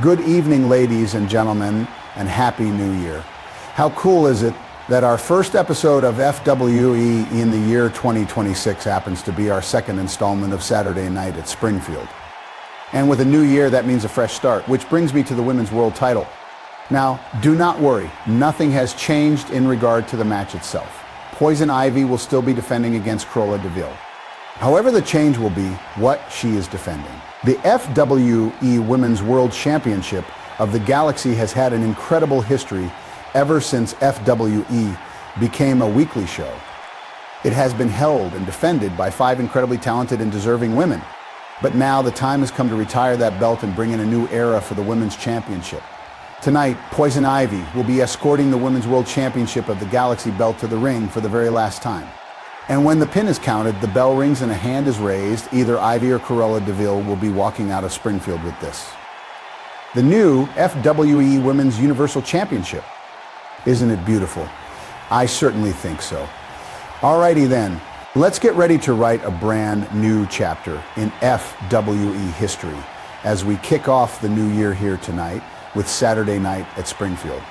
Good evening, ladies and gentlemen, and Happy New Year. How cool is it that our first episode of FWE in the year 2026 happens to be our second installment of Saturday Night at Springfield. And with a new year, that means a fresh start, which brings me to the Women's World title. Now, do not worry, nothing has changed in regard to the match itself. Poison Ivy will still be defending against Cruella de Vil. However, the change will be what she is defending. The FWE Women's World Championship of the Galaxy has had an incredible history ever since FWE became a weekly show. It has been held and defended by 5 incredibly talented and deserving women. But now the time has come to retire that belt and bring in a new era for the Women's Championship. Tonight, Poison Ivy will be escorting the Women's World Championship of the Galaxy belt to the ring for the very last time. And when the pin is counted, the bell rings and a hand is raised. Either Ivy or Cruella de Vil will be walking out of Springfield with this. The new FWE Women's Universal Championship. Isn't it beautiful? I certainly think so. Alrighty then, let's get ready to write a brand new chapter in FWE history as we kick off the new year here tonight with Saturday Night at Springfield.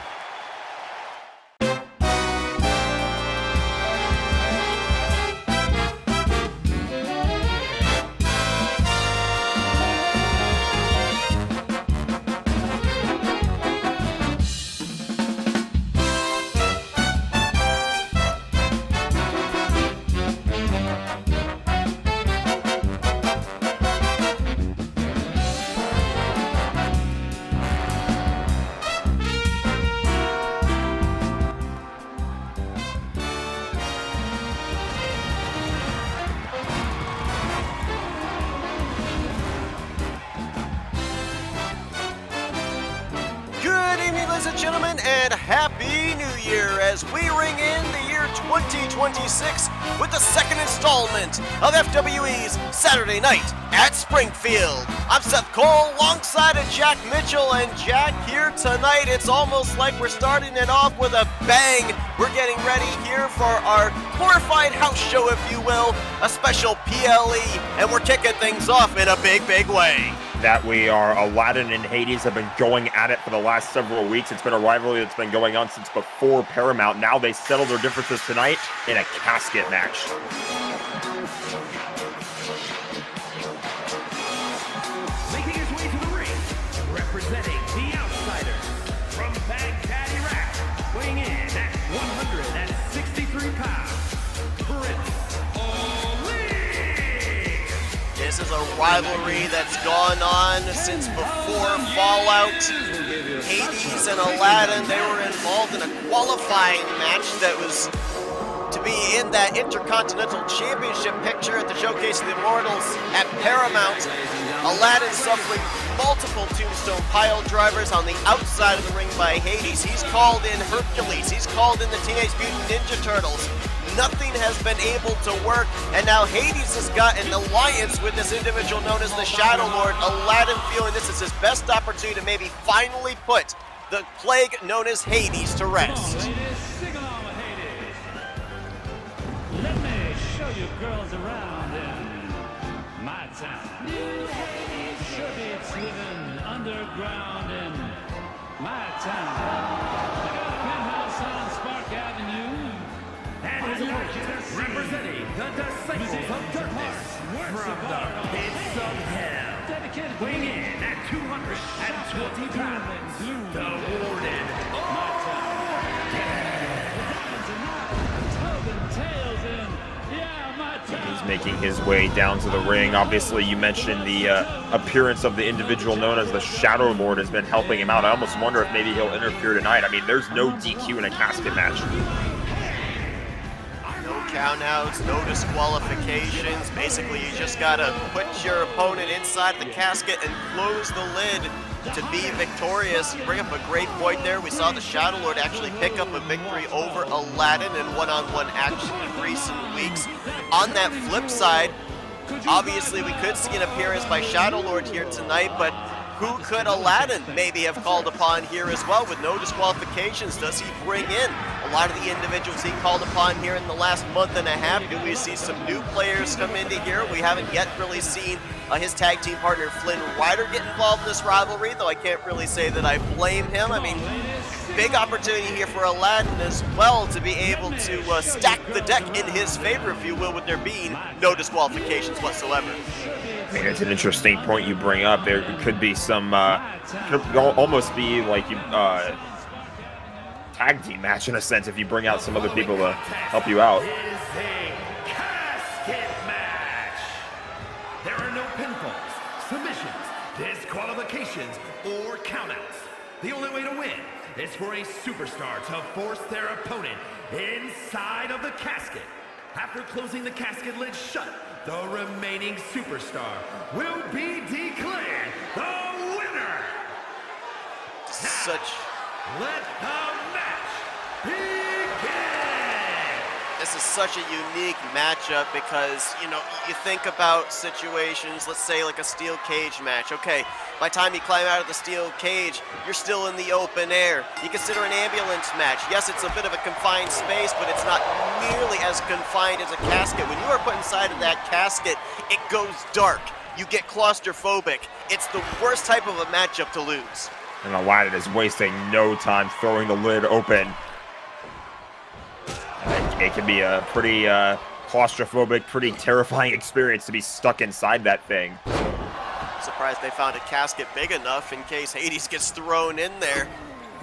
Ladies and gentlemen, and Happy New Year as we ring in the year 2026 with the second installment of FWE's Saturday Night at Springfield. I'm Seth Cole alongside of Jack Mitchell, and Jack, here tonight it's almost like we're starting it off with a bang. We're getting ready here for our glorified house show, if you will, a special PLE, and we're kicking things off in a big way. That we are. Aladdin and Hades have been going at it for the last several weeks. It's been a rivalry that's been going on since before Paramount. Now they settle their differences tonight in a casket match. Making his way to the ring, representing the Outsiders from Baghdad, Iraq, weighing in at 163 pounds, This is a rivalry that's gone on since before Fallout. Hades and Aladdin, they were involved in a qualifying match that was to be in that Intercontinental Championship picture at the Showcase of the Immortals at Paramount. Aladdin suffering multiple tombstone pile drivers on the outside of the ring by Hades. He's called in Hercules. He's called in the Teenage Mutant Ninja Turtles. Nothing has been able to work, and now Hades has got an alliance with this individual known as the Shadow Lord. Aladdin feeling this is his best opportunity to maybe finally put the plague known as Hades to rest. Come on, ladies, sing along with Hades. Let me show you girls around in my town. New Hades sure beats living underground in my town. I got a penthouse on Spark Avenue. and his opponent, representing the Disciples of Darkness from the pits of hell, weighing in at 220 pounds, the Warden. He's making his way down to the ring. Obviously, you mentioned the appearance of the individual known as the Shadow Lord has been helping him out. I almost wonder if maybe he'll interfere tonight. I mean, there's no DQ in a casket match. No countouts, no disqualifications. Basically, you just gotta put your opponent inside the casket and close the lid to be victorious. You bring up a great point there. We saw the Shadow Lord actually pick up a victory over Aladdin in one-on-one action in recent weeks. On that flip side, obviously we could see an appearance by Shadow Lord here tonight, but who could Aladdin maybe have called upon here as well with no disqualifications? Does he bring in a lot of the individuals he called upon here in the last month and a half. Do we see some new players come into here? We haven't yet really seen his tag team partner Flynn Rider get involved in this rivalry, though I can't really say that I blame him. I mean, big opportunity here for Aladdin as well to be able to stack the deck in his favor, if you will, with there being no disqualifications whatsoever. I mean, it's an interesting point you bring up. There could be some, could almost be like you, tag team match in a sense if you bring out some other people to help you out. It is a casket match. There are no pinfalls, submissions, disqualifications, or countouts. The only way to win is for a superstar to force their opponent inside of the casket. After closing the casket lid shut, the remaining superstar will be declared the winner. Let the match begin! This is such a unique matchup because, you know, you think about situations, let's say like a steel cage match. Okay, by the time you climb out of the steel cage, you're still in the open air. You consider an ambulance match. Yes, it's a bit of a confined space, but it's not nearly as confined as a casket. When you are put inside of that casket, it goes dark. You get claustrophobic. It's the worst type of a matchup to lose. And Aladdin is wasting no time throwing the lid open. It can be a pretty claustrophobic, pretty terrifying experience to be stuck inside that thing. Surprised they found a casket big enough in case Hades gets thrown in there.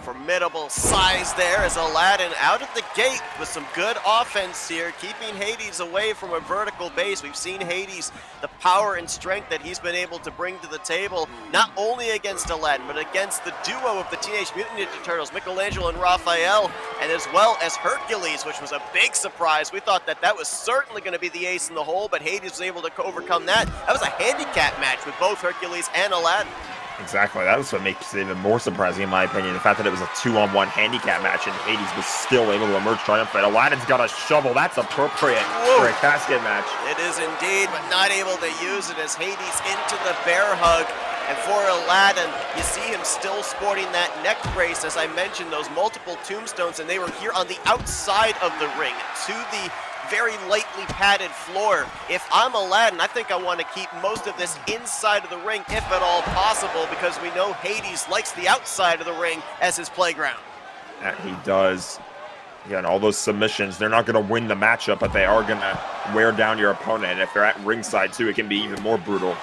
Formidable size there as Aladdin out of the gate with some good offense here, keeping Hades away from a vertical base. We've seen Hades, the power and strength that he's been able to bring to the table, not only against Aladdin, but against the duo of the Teenage Mutant Ninja Turtles, Michelangelo and Raphael, and as well as Hercules, which was a big surprise. We thought that that was certainly going to be the ace in the hole, but Hades was able to overcome that. That was a handicap match with both Hercules and Aladdin. Exactly, that was what makes it even more surprising in my opinion. The fact that it was a 2-on-1 handicap match and Hades was still able to emerge triumphant. Aladdin's got a shovel, that's appropriate for a casket match. It is indeed, but not able to use it as Hades into the bear hug. And for Aladdin, you see him still sporting that neck brace, as I mentioned, those multiple tombstones, and they were here on the outside of the ring to the very lightly padded floor. If I'm Aladdin, I think I want to keep most of this inside of the ring, if at all possible, because we know Hades likes the outside of the ring as his playground. Yeah, he does. Again, all those submissions, they're not going to win the matchup, but they are going to wear down your opponent. And if they're at ringside too, it can be even more brutal.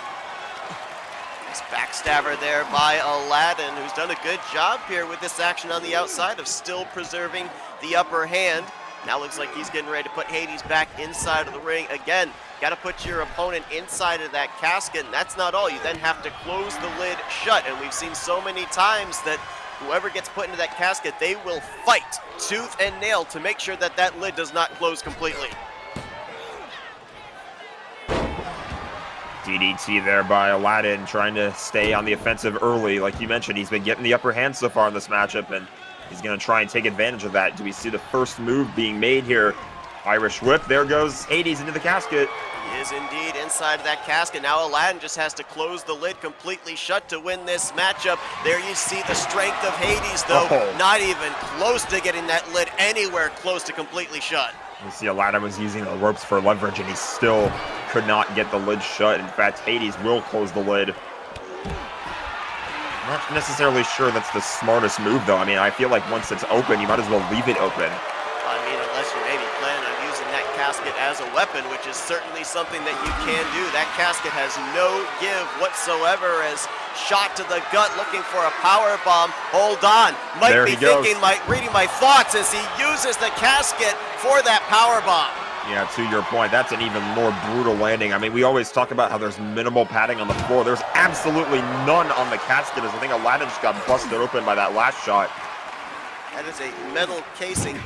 This backstabber there by Aladdin, who's done a good job here with this action on the outside of still preserving the upper hand. Now looks like he's getting ready to put Hades back inside of the ring. Again, got to put your opponent inside of that casket, and that's not all. You then have to close the lid shut, and we've seen so many times that whoever gets put into that casket, they will fight tooth and nail to make sure that that lid does not close completely. DDT there by Aladdin, trying to stay on the offensive early. Like you mentioned, he's been getting the upper hand so far in this matchup, and he's going to try and take advantage of that. Do we see the first move being made here? Irish whip. There goes Hades into the casket. He is indeed inside of that casket. Now Aladdin just has to close the lid completely shut to win this matchup. There you see the strength of Hades, though. Not even close to getting that lid anywhere close to completely shut. You see Aladdin was using the ropes for leverage, and he still could not get the lid shut. In fact, Hades will close the lid. Not necessarily sure that's the smartest move, though. I mean, I feel like once it's open, you might as well leave it open. I mean, unless you maybe plan on using that casket as a weapon, which is certainly something that you can do. That casket has no give whatsoever, as shot to the gut looking for a power bomb. Hold on. Might there be thinking, reading my thoughts as he uses the casket for that power bomb. Yeah, to your point, that's an even more brutal landing. I mean, we always talk about how there's minimal padding on the floor. There's absolutely none on the casket, as I think Aladdin just got busted open by that last shot. That is a metal casing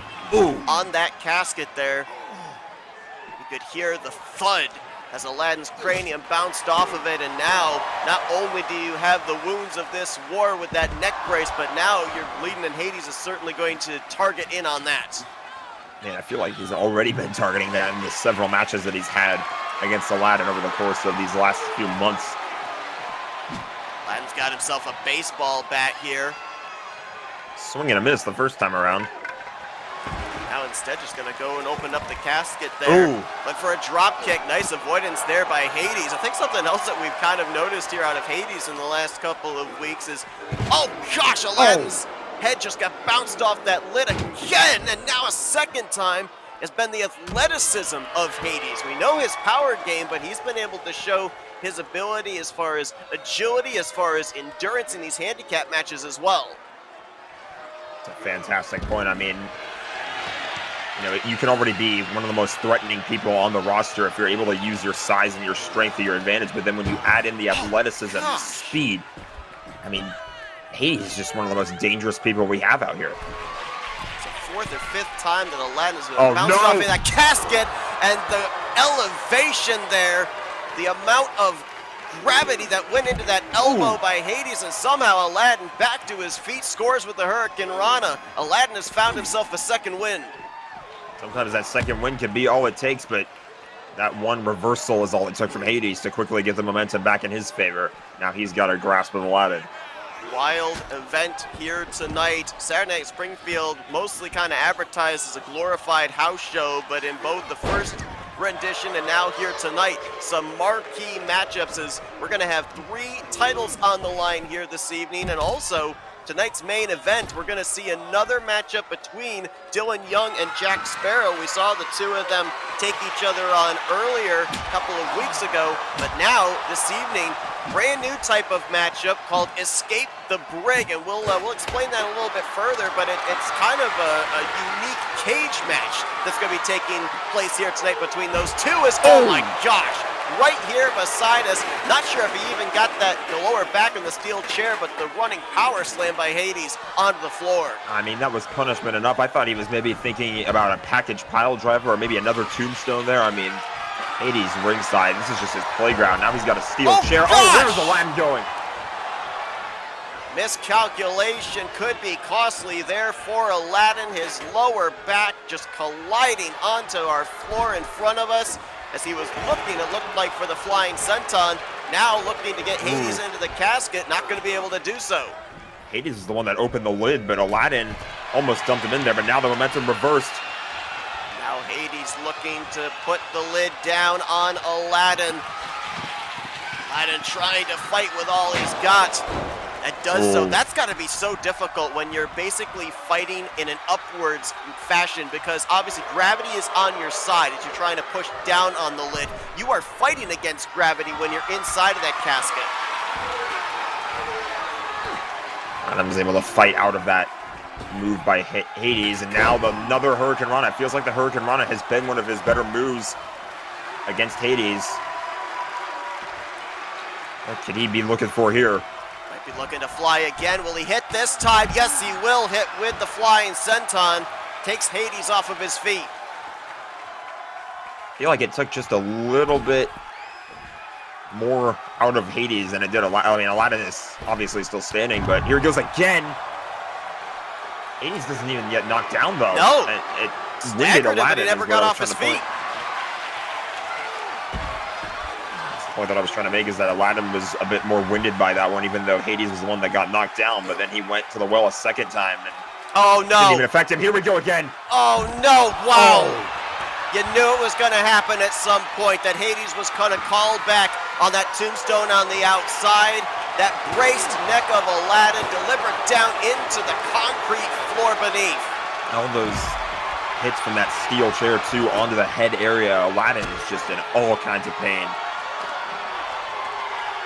on that casket there. You could hear the thud as Aladdin's cranium bounced off of it, and now not only do you have the wounds of this war with that neck brace, but now you're bleeding, and Hades is certainly going to target in on that. Man, I feel like he's already been targeting that in the several matches that he's had against Aladdin over the course of these last few months. Aladdin's got himself a baseball bat here. Swing and a miss the first time around. instead just going to go and open up the casket there. Ooh. But for a drop kick, nice avoidance there by Hades. I think something else that we've kind of noticed here out of Hades in the last couple of weeks is, oh gosh, Aladdin's head just got bounced off that lid again, and now a second time. Has been the athleticism of Hades. We know his power game, but he's been able to show his ability as far as agility, as far as endurance in these handicap matches as well. It's a fantastic point. I mean, you know, you can already be one of the most threatening people on the roster if you're able to use your size and your strength to your advantage, but then when you add in the athleticism, the speed, I mean, Hades is just one of the most dangerous people we have out here. Fourth or fifth time that Aladdin has been bounced off in that casket, and the elevation there, the amount of gravity that went into that elbow by Hades, and somehow Aladdin back to his feet, scores with the Hurricane Rana. Aladdin has found himself a second win. Sometimes that second win can be all it takes, but that one reversal is all it took from Hades to quickly get the momentum back in his favor. Now he's got a grasp of Aladdin. Wild event here tonight. Saturday Night Springfield, mostly kind of advertised as a glorified house show, but in both the first rendition and now here tonight, some marquee matchups as we're going to have 3 titles on the line here this evening, and also tonight's main event, we're going to see another matchup between Dylan Young and Jack Sparrow. We saw the two of them take each other on earlier a couple of weeks ago, but now this evening, brand new type of matchup called Escape the Brig, and we'll explain that a little bit further, but it's kind of a unique cage match that's going to be taking place here tonight between those two. Oh my gosh, right here beside us, not sure if he even got the lower back in the steel chair, but the running power slam by Hades onto the floor. I mean, that was punishment enough. I thought he was maybe thinking about a package pile driver or maybe another tombstone there. I mean, Hades ringside. This is just his playground. Now he's got a steel chair. Gosh! Oh, there's Aladdin going. Miscalculation could be costly there for Aladdin. His lower back just colliding onto our floor in front of us as he was looking, it looked like, for the flying senton. Now looking to get Hades into the casket, not going to be able to do so. Hades is the one that opened the lid, but Aladdin almost dumped him in there, but now the momentum reversed. Now Hades looking to put the lid down on Aladdin. Aladdin trying to fight with all he's got. That does so. That's got to be so difficult when you're basically fighting in an upwards fashion, because obviously gravity is on your side as you're trying to push down on the lid. You are fighting against gravity when you're inside of that casket. Adam was able to fight out of that move by Hades, and now another Hurricane Rana. It feels like the Hurricane Rana has been one of his better moves against Hades. What could he be looking for here? Might be looking to fly again. Will he hit this time? Yes, he will hit with the flying senton. Takes Hades off of his feet. I feel like it took just a little bit more out of Hades than it did. I mean, Aladdin is obviously still standing, but here he goes again. Hades doesn't even get knocked down, though. No. It winded Aladdin. But he never got off his feet. The point that I was trying to make is that Aladdin was a bit more winded by that one, even though Hades was the one that got knocked down, but then he went to the well a second time and didn't even affect him. Here we go again. Oh no, wow. You knew it was going to happen at some point, that Hades was going to call back on that tombstone on the outside. That braced neck of Aladdin delivered down into the concrete floor beneath. All those hits from that steel chair, too, onto the head area. Aladdin is just in all kinds of pain.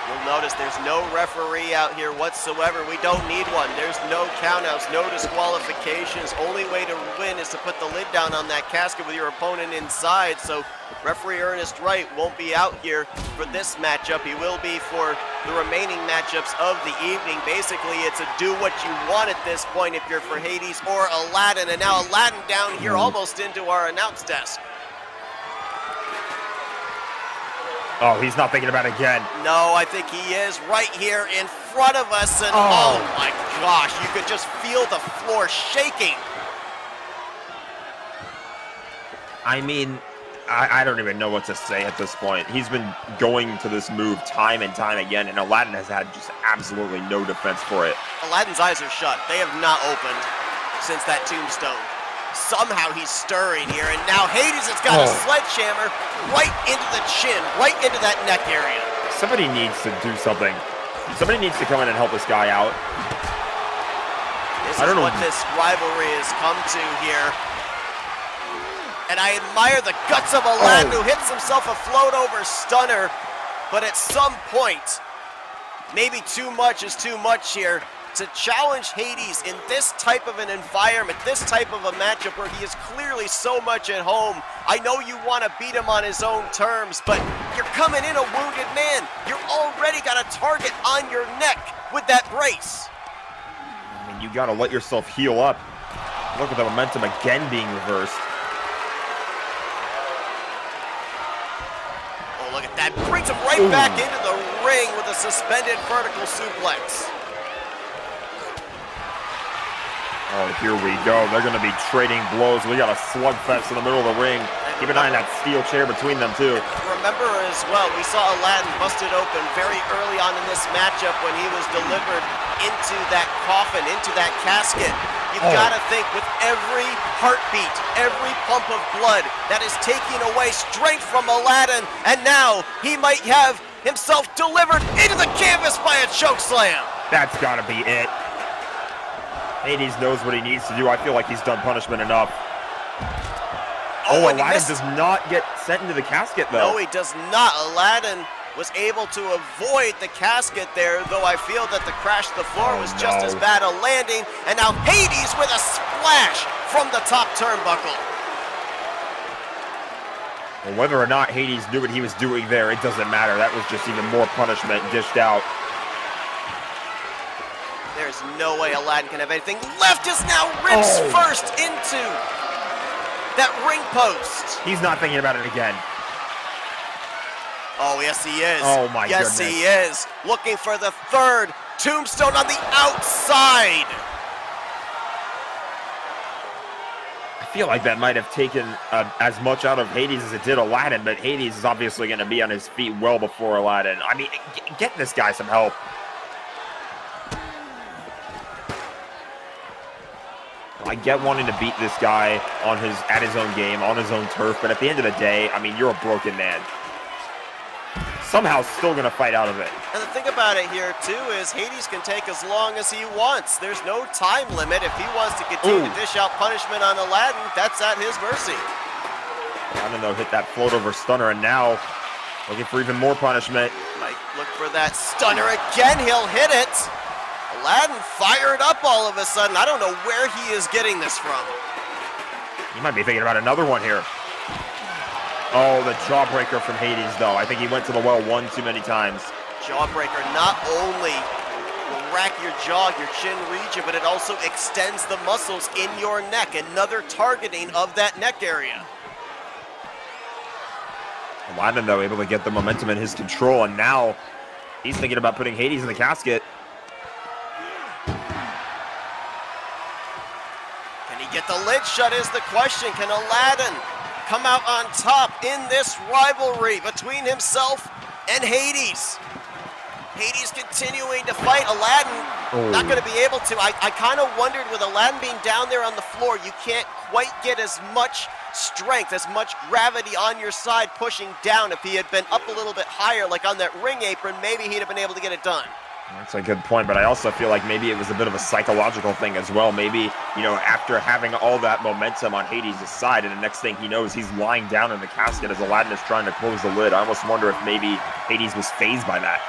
You'll notice there's no referee out here whatsoever. We don't need one. There's no countouts, no disqualifications. Only way to win is to put the lid down on that casket with your opponent inside. So referee Ernest Wright won't be out here for this matchup. He will be for the remaining matchups of the evening. Basically, it's a do what you want at this point if you're for Hades or Aladdin. And now Aladdin down here almost into our announce desk. Oh, he's not thinking about it again. No, I think he is right here in front of us. And oh my gosh, you could just feel the floor shaking. I mean, I don't even know what to say at this point. He's been going to this move time and time again, and Aladdin has had just absolutely no defense for it. Aladdin's eyes are shut. They have not opened since that tombstone. Somehow he's stirring here, and now Hades has got a sledgehammer right into the chin, right into that neck area. Somebody needs to do something. Somebody needs to come in and help this guy out. This is what this rivalry has come to here. And I admire the guts of Aladdin, who hits himself a float-over stunner, but at some point, maybe too much is too much here, to challenge Hades in this type of an environment, this type of a matchup where he is clearly so much at home. I know you want to beat him on his own terms, but you're coming in a wounded man. You're already got a target on your neck with that brace. I mean, you got to let yourself heal up. Look at the momentum again being reversed. Oh, look at that. Brings him right back into the ring with a suspended vertical suplex. Oh, here we go. They're going to be trading blows. We got a slugfest in the middle of the ring. Keep an eye on that steel chair between them, too. Remember as well, we saw Aladdin busted open very early on in this matchup when he was delivered into that coffin, into that casket. You've got to think with every heartbeat, every pump of blood, that is taking away strength from Aladdin, and now he might have himself delivered into the canvas by a chokeslam. That's got to be it. Hades knows what he needs to do. I feel like he's done punishment enough. Aladdin does not get sent into the casket, though. No, he does not. Aladdin was able to avoid the casket there, though I feel that the crash to the floor was just as bad a landing. And now Hades with a splash from the top turnbuckle. Well, whether or not Hades knew what he was doing there, it doesn't matter. That was just even more punishment dished out. There's no way Aladdin can have anything left. Just now rips first into that ring post. He's not thinking about it again. Oh, yes, he is. Oh, my goodness. Yes, he is. Looking for the third tombstone on the outside. I feel like that might have taken as much out of Hades as it did Aladdin, but Hades is obviously going to be on his feet well before Aladdin. I mean, get this guy some help. I get wanting to beat this guy at his own game, on his own turf, but at the end of the day, I mean, you're a broken man. Somehow still going to fight out of it. And the thing about it here, too, is Hades can take as long as he wants. There's no time limit. If he wants to continue to dish out punishment on Aladdin, that's at his mercy. Aladdin, though, hit that float-over stunner, and now looking for even more punishment. Might look for that stunner again. He'll hit it. Aladdin fired up all of a sudden. I don't know where he is getting this from. He might be thinking about another one here. Oh, the jawbreaker from Hades, though. I think he went to the well one too many times. Jawbreaker not only will rack your jaw, your chin region, but it also extends the muscles in your neck. Another targeting of that neck area. Aladdin, though, able to get the momentum in his control, and now he's thinking about putting Hades in the casket. Get the lid shut is the question. Can Aladdin come out on top in this rivalry between himself and Hades? Hades continuing to fight. Aladdin not going to be able to. I kind of wondered with Aladdin being down there on the floor, you can't quite get as much strength, as much gravity on your side pushing down. If he had been up a little bit higher, like on that ring apron, maybe he'd have been able to get it done. That's a good point, but I also feel like maybe it was a bit of a psychological thing as well. Maybe, you know, after having all that momentum on Hades' side, and the next thing he knows, he's lying down in the casket as Aladdin is trying to close the lid. I almost wonder if maybe Hades was fazed by that.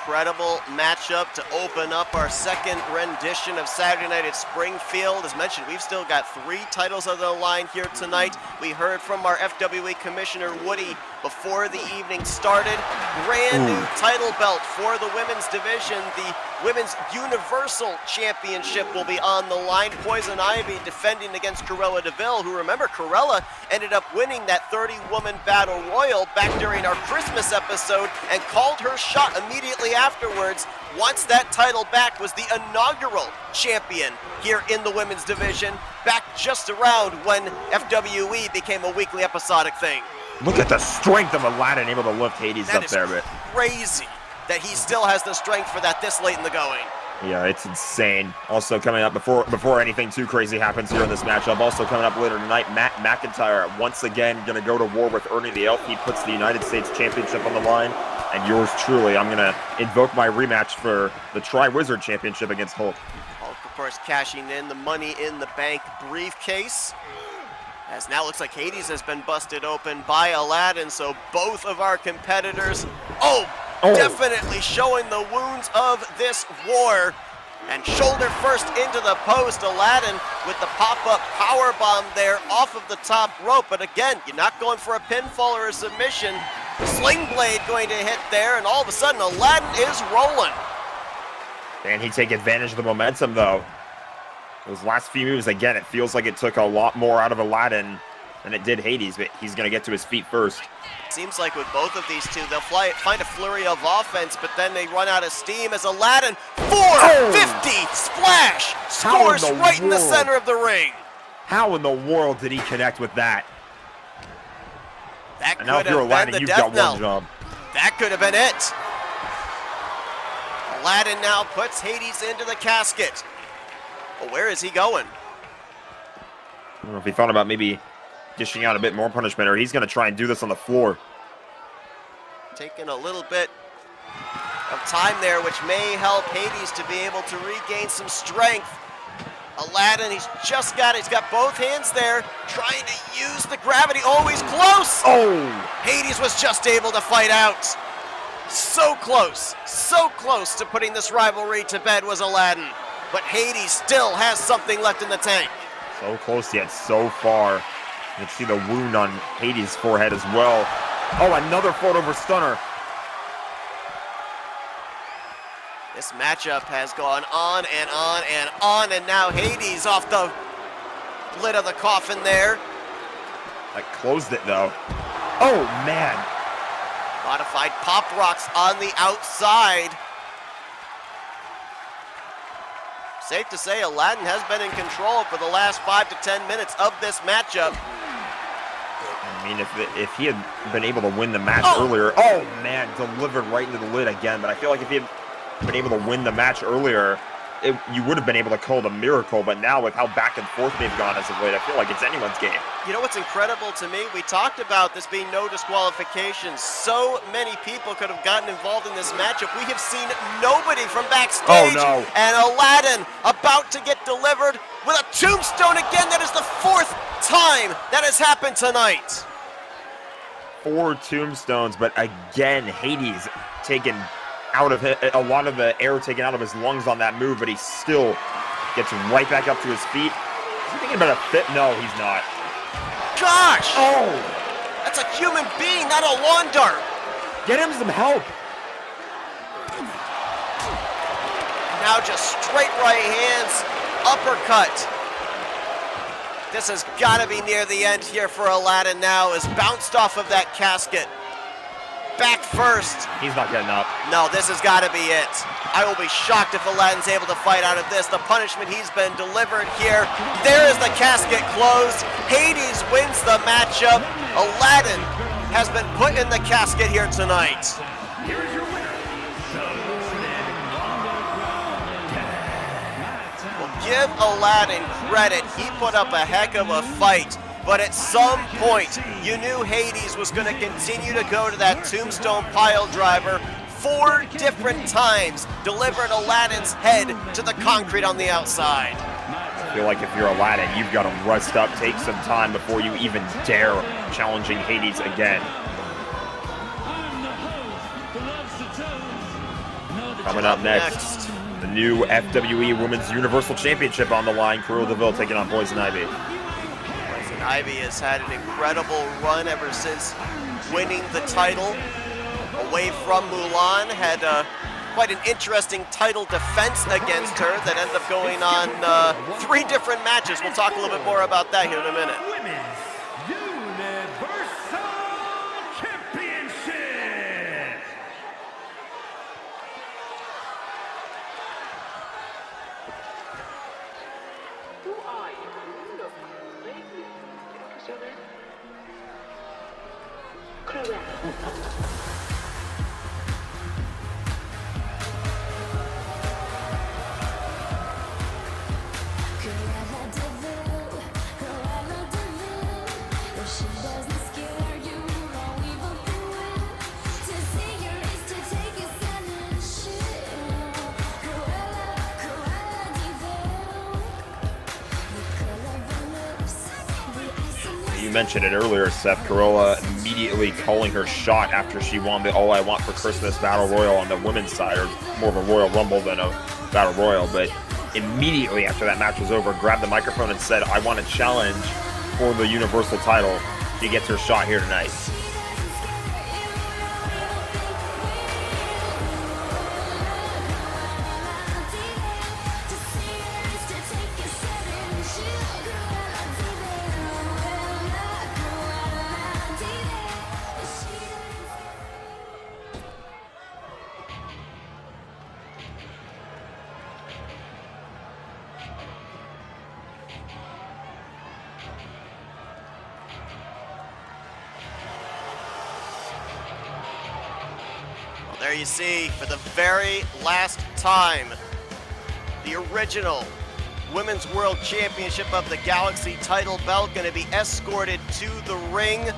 Incredible matchup to open up our second rendition of Saturday Night at Springfield. As mentioned, we've still got 3 titles on the line here tonight. We heard from our FWA Commissioner Woody before the evening started. Brand new title belt for the women's division. The Women's Universal Championship will be on the line. Poison Ivy defending against Cruella DeVille, who, remember, Cruella ended up winning that 30-woman battle royal back during our Christmas episode and called her shot immediately afterwards. Wants that title back, was the inaugural champion here in the women's division, back just around when FWE became a weekly episodic thing. Look at the strength of Aladdin able to lift Hades up there. That is crazy that he still has the strength for that this late in the going. Yeah, it's insane. Also coming up before anything too crazy happens here in this matchup, also coming up later tonight, Matt McIntyre once again going to go to war with Ernie the Elf. He puts the United States Championship on the line. And yours truly, I'm going to invoke my rematch for the Tri-Wizard Championship against Hulk. Hulk, of course, cashing in the Money in the Bank briefcase. As now looks like Hades has been busted open by Aladdin, so both of our competitors, definitely showing the wounds of this war. And shoulder first into the post, Aladdin with the pop-up powerbomb there off of the top rope. But again, you're not going for a pinfall or a submission. Sling blade going to hit there, and all of a sudden Aladdin is rolling. And he take advantage of the momentum, though. Those last few moves, again, it feels like it took a lot more out of Aladdin than it did Hades, but he's going to get to his feet first. Seems like with both of these two, they'll find a flurry of offense, but then they run out of steam as Aladdin, 450 splash, scores right in the center of the ring. How in the world did he connect with that? That And now if you're Aladdin, you've got one job. That could have been it. Aladdin now puts Hades into the casket. Well, where is he going? I don't know if he thought about maybe dishing out a bit more punishment, or he's going to try and do this on the floor. Taking a little bit of time there, which may help Hades to be able to regain some strength. Aladdin, he's got both hands there, trying to use the gravity. Oh, he's close! Hades was just able to fight out. So close to putting this rivalry to bed was Aladdin. But Hades still has something left in the tank. So close yet so far. You can see the wound on Hades' forehead as well. Oh, another float over stunner. This matchup has gone on and on and on, and now Hades off the lid of the coffin there. That closed it, though. Oh, man. Modified pop rocks on the outside. Safe to say Aladdin has been in control for the last 5 to 10 minutes of this matchup. I mean, if he had been able to win the match earlier, oh man, delivered right into the lid again. But I feel like if he had been able to win the match earlier, you would have been able to call it a miracle. But now with how back and forth they've gone as of late, I feel like it's anyone's game. You know what's incredible to me? We talked about this being no disqualification. So many people could have gotten involved in this matchup. We have seen nobody from backstage. Oh, no. And Aladdin about to get delivered with a tombstone again. That is the 4th time that has happened tonight. 4 tombstones, but again, Hades taken out of a lot of the air taken out of his lungs on that move, but he still gets right back up to his feet. Is he thinking about a fit? No, he's not. Gosh! Oh! That's a human being, not a lawn dart. Get him some help. Now just straight right hands, uppercut. This has got to be near the end here for Aladdin now, is bounced off of that casket. Back first. He's not getting up. No, this has got to be it. I will be shocked if Aladdin's able to fight out of this. The punishment he's been delivered here. There is the casket closed. Hades wins the matchup. Aladdin has been put in the casket here tonight. Here's your winner, the Well, give Aladdin credit. He put up a heck of a fight. But at some point, you knew Hades was going to continue to go to that tombstone pile driver 4 different times, delivered Aladdin's head to the concrete on the outside. I feel like if you're Aladdin, you've got to rest up, take some time before you even dare challenging Hades again. Coming up next, the new FWE Women's Universal Championship on the line. Cruella DeVille taking on Poison Ivy. Poison Ivy has had an incredible run ever since winning the title away from Mulan. Had quite an interesting title defense against her that ended up going on 3 different matches. We'll talk a little bit more about that here in a minute. Women's Universal Championship. Who are you? Look, maybe what's your name? Cruella. You mentioned it earlier, Seth. Cruella immediately calling her shot after she won the All I Want for Christmas Battle Royal on the women's side, or more of a Royal Rumble than a Battle Royal. But immediately after that match was over, grabbed the microphone and said, "I want a challenge for the Universal title." She gets her shot here tonight. There you see, for the very last time, the original Women's World Championship of the Galaxy title belt going to be escorted to the ring.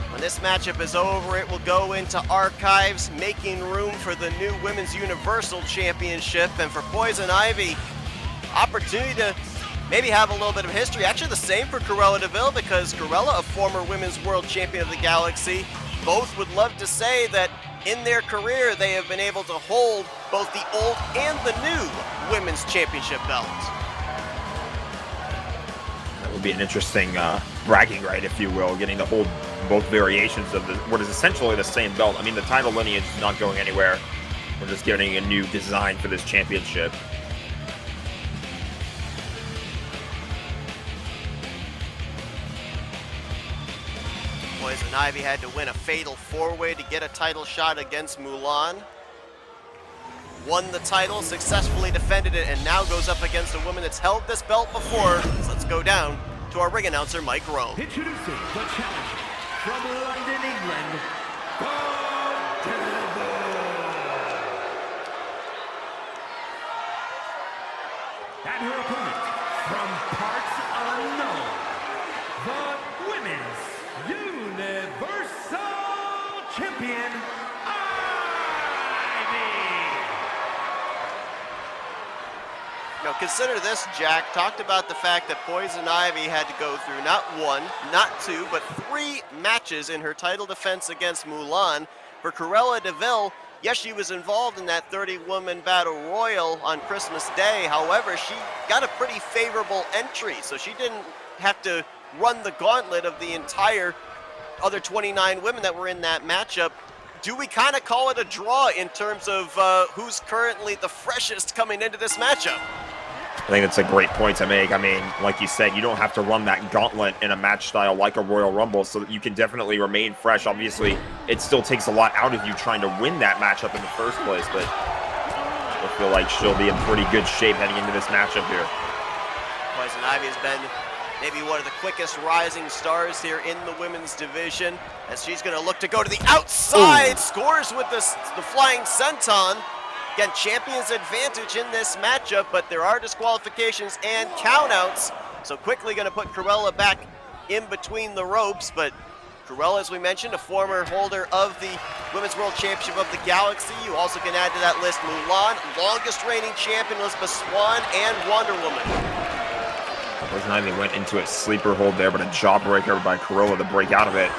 When this matchup is over, it will go into archives, making room for the new Women's Universal Championship. And for Poison Ivy, opportunity to maybe have a little bit of history. Actually, the same for Cruella DeVille, because Cruella, a former Women's World Champion of the Galaxy, both would love to say that in their career, they have been able to hold both the old and the new Women's Championship belts. That would be an interesting bragging right, if you will, getting to hold both variations of what is essentially the same belt. I mean, the title lineage is not going anywhere. We're just getting a new design for this championship. Poison Ivy had to win a fatal four-way to get a title shot against Mulan. Won the title, successfully defended it, and now goes up against a woman that's held this belt before. So let's go down to our ring announcer, Mike Rome. Introducing the challenger from London, England, the Devil. And her opponent from parts unknown, the Women's Universal Champion, Ivy. Now consider this, Jack. Talked about the fact that Poison Ivy had to go through not one, not two, but 3 matches in her title defense against Mulan. For Cruella DeVille, yes, she was involved in that 30-woman battle royal on Christmas Day. However, she got a pretty favorable entry, so she didn't have to run the gauntlet of the entire other 29 women that were in that matchup. Do we kind of call it a draw in terms of who's currently the freshest coming into this matchup? I think that's a great point to make. I mean, like you said, you don't have to run that gauntlet in a match style like a Royal Rumble, so that you can definitely remain fresh. Obviously, it still takes a lot out of you trying to win that matchup in the first place, but I feel like she'll be in pretty good shape heading into this matchup here. Poison Ivy has been maybe one of the quickest rising stars here in the women's division, as she's going to look to go to the outside. Scores with the flying senton. Again, champion's advantage in this matchup, but there are disqualifications and countouts, so quickly going to put Cruella back in between the ropes. But Cruella, as we mentioned, a former holder of the Women's World Championship of the Galaxy. You also can add to that list Mulan, longest reigning champion Elizabeth Swann, and Wonder Woman. Poison Ivy went into a sleeper hold there, but a jawbreaker by Cruella to break out of it.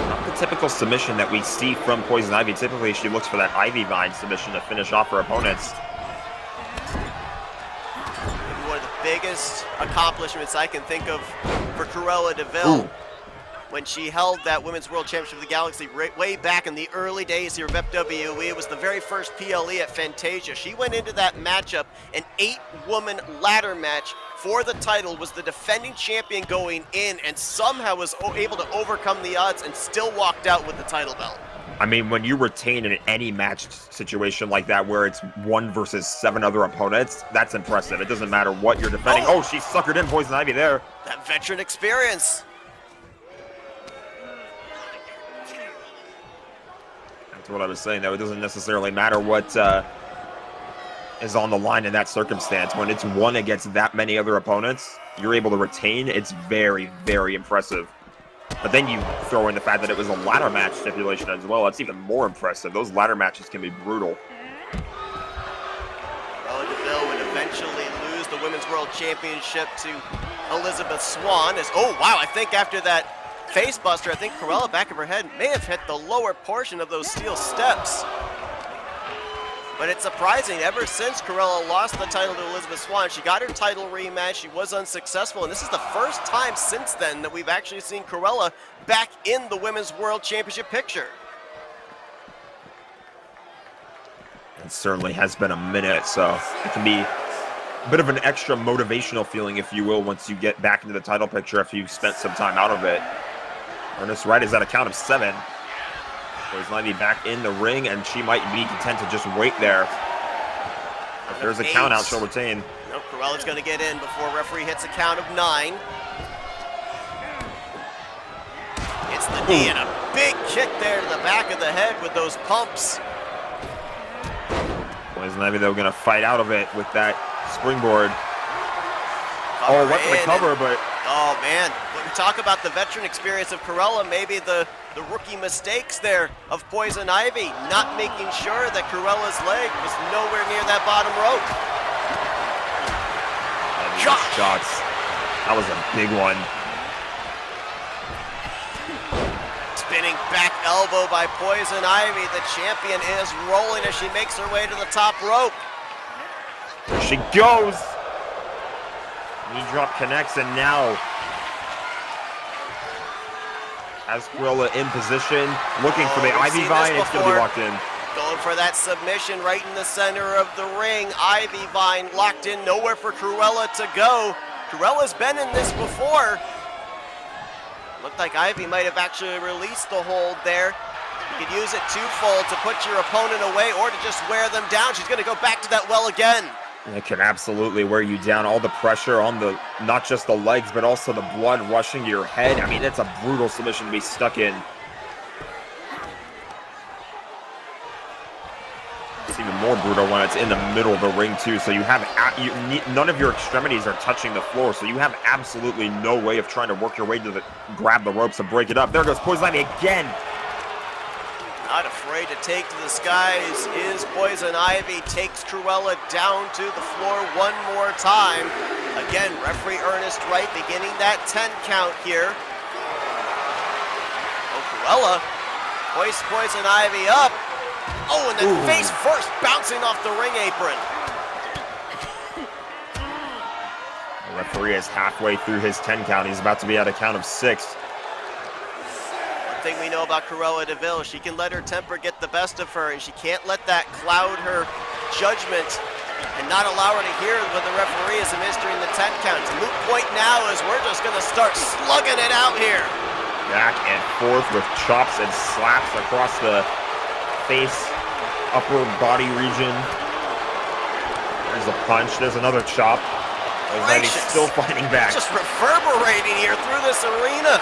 Not the typical submission that we see from Poison Ivy. Typically, she looks for that Ivy Vine submission to finish off her opponents. One of the biggest accomplishments I can think of for Cruella DeVille. When she held that Women's World Championship of the Galaxy way back in the early days here of FWE. It was the very first PLE at Fantasia. She went into that matchup, an 8-woman ladder match for the title, was the defending champion going in, and somehow was able to overcome the odds and still walked out with the title belt. I mean, when you retain in any match situation like that where it's 1 versus 7 other opponents, that's impressive. It doesn't matter what you're defending. Oh, she suckered in Poison Ivy there. That veteran experience. That's what I was saying, though. It doesn't necessarily matter what is on the line in that circumstance. When it's 1 against that many other opponents, you're able to retain. It's very, very impressive. But then you throw in the fact that it was a ladder match stipulation as well. That's even more impressive. Those ladder matches can be brutal. Cruella DeVille would eventually lose the Women's World Championship to Elizabeth Swan. Oh wow, I think after that face buster, I think Cruella, back of her head, may have hit the lower portion of those steel steps. But it's surprising, ever since Cruella lost the title to Elizabeth Swan, she got her title rematch, she was unsuccessful, and this is the first time since then that we've actually seen Cruella back in the Women's World Championship picture. It certainly has been a minute, so it can be a bit of an extra motivational feeling, if you will, once you get back into the title picture after you've spent some time out of it. Ernest Wright is at a count of 7. Poison Ivy back in the ring, and she might be content to just wait there. If there's a count out, she'll retain. Nope, Cruella's going to get in before referee hits a count of 9. It's the knee and a big kick there to the back of the head with those pumps. Poison Ivy, though, going to fight out of it with that springboard. Oh, what's the cover, but... Oh, man. When we talk about the veteran experience of Cruella, maybe the rookie mistakes there of Poison Ivy, not making sure that Cruella's leg was nowhere near that bottom rope. Shots. That was a big one. Spinning back elbow by Poison Ivy. The champion is rolling as she makes her way to the top rope. There she goes. Knee drop connects, and now has Cruella in position, looking for the Ivy Vine. It's going to be locked in. Going for that submission right in the center of the ring. Ivy Vine locked in, nowhere for Cruella to go. Cruella's been in this before. Looked like Ivy might have actually released the hold there. You could use it twofold to put your opponent away or to just wear them down. She's going to go back to that well again. It can absolutely wear you down. All the pressure on the, not just the legs, but also the blood rushing to your head. I mean, it's a brutal submission to be stuck in. It's even more brutal when it's in the middle of the ring, too. So you have, none of your extremities are touching the floor. So you have absolutely no way of trying to work your way to grab the ropes and break it up. There goes Poison Ivy again. Not afraid to take to the skies is Poison Ivy. Takes Cruella down to the floor one more time. Again, referee Ernest Wright beginning that 10 count here. Oh, Cruella hoists Poison Ivy up. Oh, and then face first, bouncing off the ring apron. The referee is halfway through his 10 count. He's about to be at a count of 6. Thing we know about Cruella de Vil, she can let her temper get the best of her, and she can't let that cloud her judgment and not allow her to hear when the referee is administering the 10 count. The moot point now is we're just going to start slugging it out here. Back and forth with chops and slaps across the face, upper body region. There's a punch. There's another chop. He's still fighting back. Just reverberating here through this arena.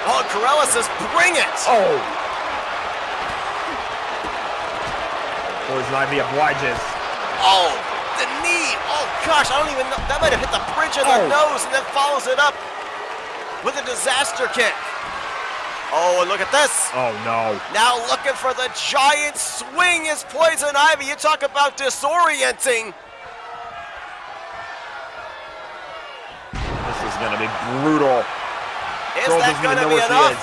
Oh, Cruella says, bring it! Oh! Poison Ivy obliges. Oh, the knee! Oh gosh, I don't even know. That might have hit the bridge of the nose and then follows it up with a disaster kick. Oh, and look at this. Oh, no. Now looking for the giant swing is Poison Ivy. You talk about disorienting. This is going to be brutal. Is that going to be enough?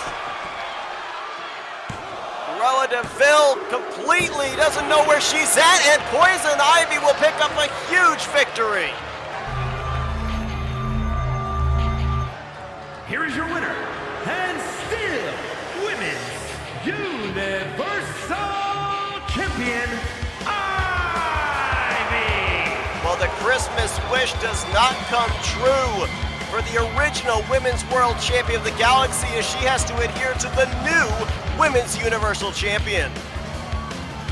Cruella de Vil completely doesn't know where she's at, and Poison Ivy will pick up a huge victory. Here is your winner, and still Women's Universal Champion, Ivy! Well, the Christmas wish does not come true for the original Women's World Champion of the Galaxy, as she has to adhere to the new Women's Universal Champion.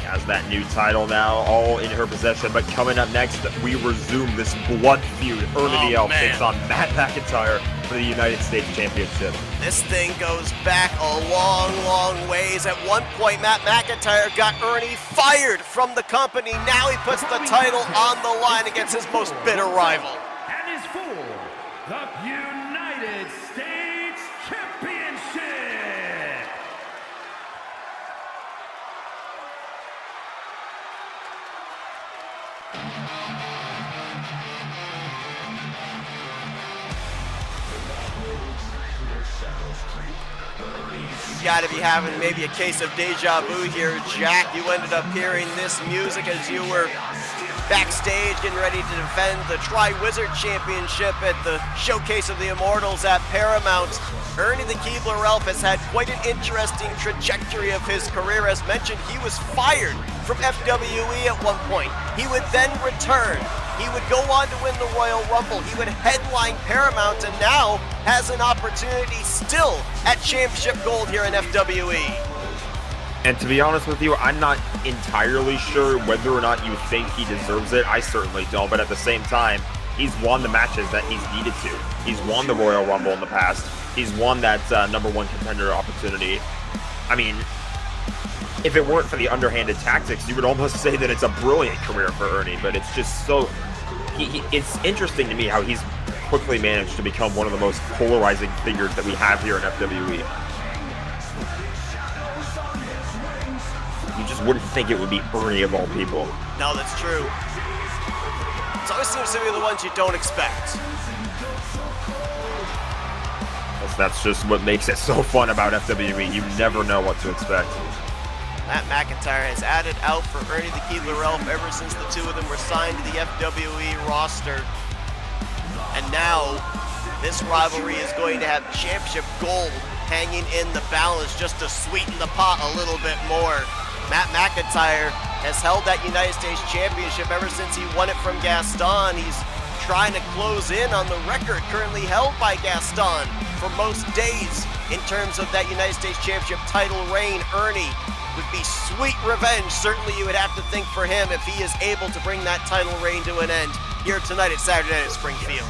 Has that new title now all in her possession, but coming up next, we resume this blood feud. Ernie Elf takes on Matt McIntyre for the United States Championship. This thing goes back a long, long ways. At one point, Matt McIntyre got Ernie fired from the company. Now he puts the title on the line against his most bitter rival. And is for the United States Championship. You gotta be having maybe a case of deja vu here, Jack. You ended up hearing this music as you were backstage getting ready to defend the Tri-Wizard Championship at the Showcase of the Immortals at Paramount. Ernie the Keebler Elf has had quite an interesting trajectory of his career. As mentioned, he was fired from FWE at one point. He would then return. He would go on to win the Royal Rumble. He would headline Paramount and now has an opportunity still at Championship Gold here in FWE. And to be honest with you, I'm not entirely sure whether or not you think he deserves it. I certainly don't, but at the same time, he's won the matches that he's needed to. He's won the Royal Rumble in the past. He's won that #1 contender opportunity. I mean, if it weren't for the underhanded tactics, you would almost say that it's a brilliant career for Ernie, but it's just so... it's interesting to me how he's quickly managed to become one of the most polarizing figures that we have here in FWE. You just wouldn't think it would be Ernie of all people. No, that's true. It always seems to be the ones you don't expect. That's just what makes it so fun about FWE. You never know what to expect. Matt McIntyre has added out for Ernie the Keebler Elf ever since the two of them were signed to the FWE roster. And now, this rivalry is going to have Championship Gold hanging in the balance just to sweeten the pot a little bit more. Matt McIntyre has held that United States Championship ever since he won it from Gaston. He's trying to close in on the record currently held by Gaston for most days in terms of that United States Championship title reign. Ernie would be sweet revenge, certainly you would have to think, for him if he is able to bring that title reign to an end here tonight at Saturday Night at Springfield.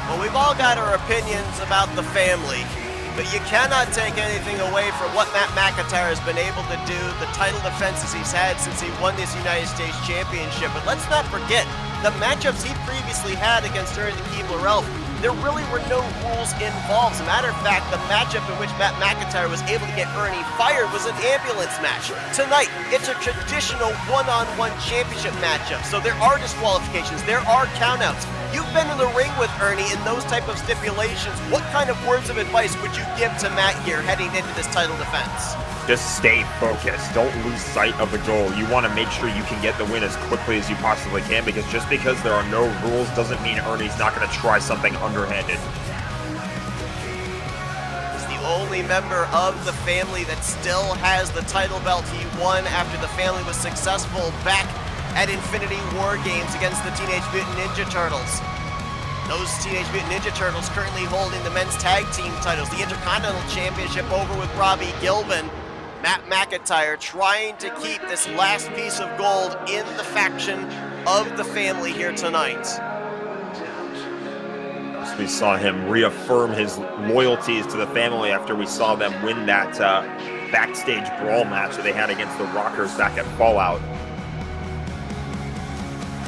Well, we've all got our opinions about the family, but you cannot take anything away from what Matt McIntyre has been able to do, the title defenses he's had since he won this United States Championship. But let's not forget, the matchups he previously had against Ernie the Keebler Elf, there really were no rules involved. As a matter of fact, the matchup in which Matt McIntyre was able to get Ernie fired was an ambulance match. Tonight, it's a traditional one-on-one championship matchup, so there are disqualifications, there are countouts. You've been in the ring with Ernie in those type of stipulations. What kind of words of advice would you give to Matt here heading into this title defense? Just stay focused. Don't lose sight of the goal. You want to make sure you can get the win as quickly as you possibly can, because just because there are no rules doesn't mean Ernie's not going to try something underhanded. He's the only member of the family that still has the title belt he won after the family was successful back at Infinity War Games against the Teenage Mutant Ninja Turtles. Those Teenage Mutant Ninja Turtles currently holding the men's tag team titles, the Intercontinental Championship over with Robbie Gilbin. Matt McIntyre trying to keep this last piece of gold in the faction of the family here tonight. We saw him reaffirm his loyalties to the family after we saw them win that backstage brawl match that they had against the Rockers back at Fallout.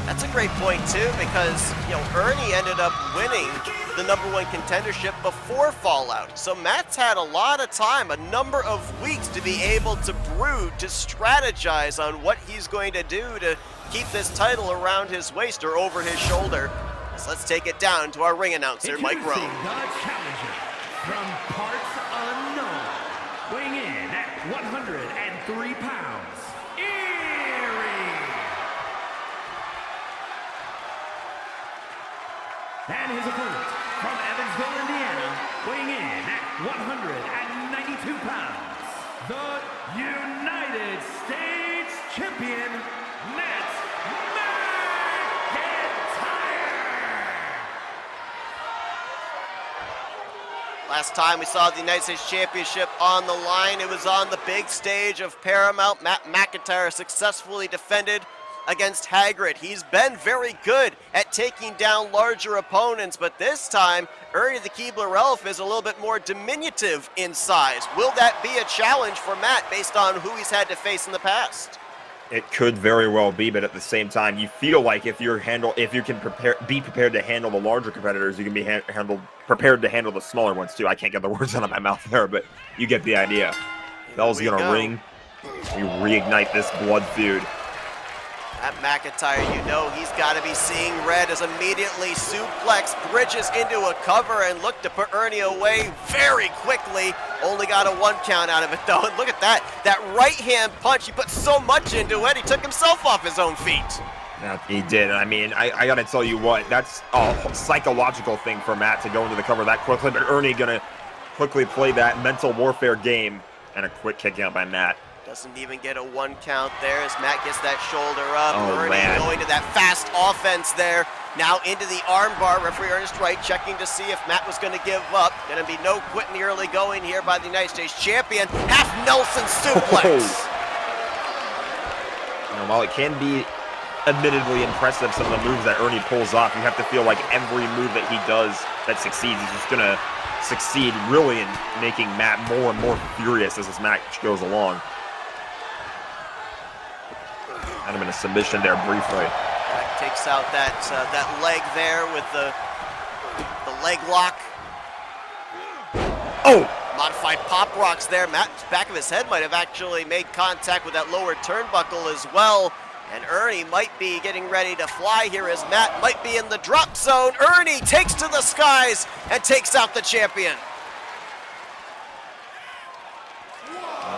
That's a great point too, because Ernie ended up winning the #1 contendership before Fallout. So Matt's had a lot of time, a number of weeks to be able to brood, to strategize on what he's going to do to keep this title around his waist or over his shoulder. So let's take it down to our ring announcer, Mike Rowe. The challenger from parts unknown, weighing in at 103 pounds, and his opponent from Evansville, Indiana, weighing in at 192 pounds, the United States Champion, Matt McIntyre. Last time we saw the United States Championship on the line, it was on the big stage of Paramount. Matt McIntyre successfully defended against Hagrid. He's been very good at taking down larger opponents, but this time, Ernie the Keebler Elf is a little bit more diminutive in size. Will that be a challenge for Matt based on who he's had to face in the past? It could very well be, but at the same time, you feel like if you can be prepared to handle the larger competitors, you can be prepared to handle the smaller ones too. I can't get the words out of my mouth there, but you get the idea. Bell's gonna ring. We reignite this blood feud. At McIntyre, you know he's got to be seeing red as immediately suplex bridges into a cover and look to put Ernie away very quickly. Only got a 1 count out of it though, and look at that. That right hand punch, he put so much into it, he took himself off his own feet. Yeah, he did. I mean, I gotta tell you what, that's a psychological thing for Matt to go into the cover that quickly, but Ernie gonna quickly play that mental warfare game, and a quick kick out by Matt. Doesn't even get a 1 count there as Matt gets that shoulder up. Oh, Ernie man. going to that fast offense there. Now into the armbar. Referee Ernest Wright checking to see if Matt was going to give up. Going to be no quit in the early going here by the United States champion. Half Nelson suplex. And while it can be admittedly impressive, some of the moves that Ernie pulls off, you have to feel like every move that he does that succeeds, he's just going to succeed really in making Matt more and more furious as this match goes along. Had him in a submission there briefly. Takes out that leg there with the leg lock. Oh! Modified pop rocks there. Matt's back of his head might have actually made contact with that lower turnbuckle as well. And Ernie might be getting ready to fly here as Matt might be in the drop zone. Ernie takes to the skies and takes out the champion.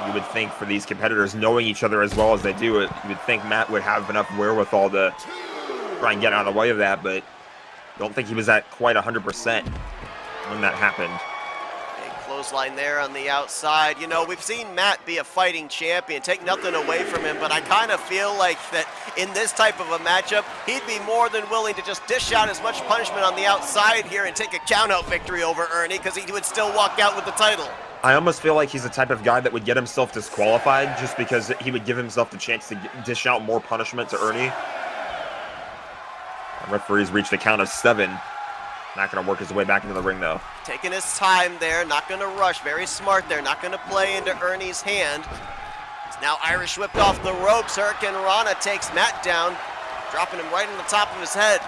You would think for these competitors, knowing each other as well as they do, you would think Matt would have enough wherewithal to try and get out of the way of that, but don't think he was at quite 100% when that happened. Big clothesline there on the outside. You know, we've seen Matt be a fighting champion, take nothing away from him, but I kind of feel like that in this type of a matchup, he'd be more than willing to just dish out as much punishment on the outside here and take a count-out victory over Ernie, because he would still walk out with the title. I almost feel like he's the type of guy that would get himself disqualified just because he would give himself the chance to dish out more punishment to Ernie. The referee's reached a count of 7. Not going to work his way back into the ring, though. Taking his time there, not going to rush, very smart there, not going to play into Ernie's hand. It's now Irish whipped off the ropes. Hurricane Rana takes Matt down, dropping him right on the top of his head.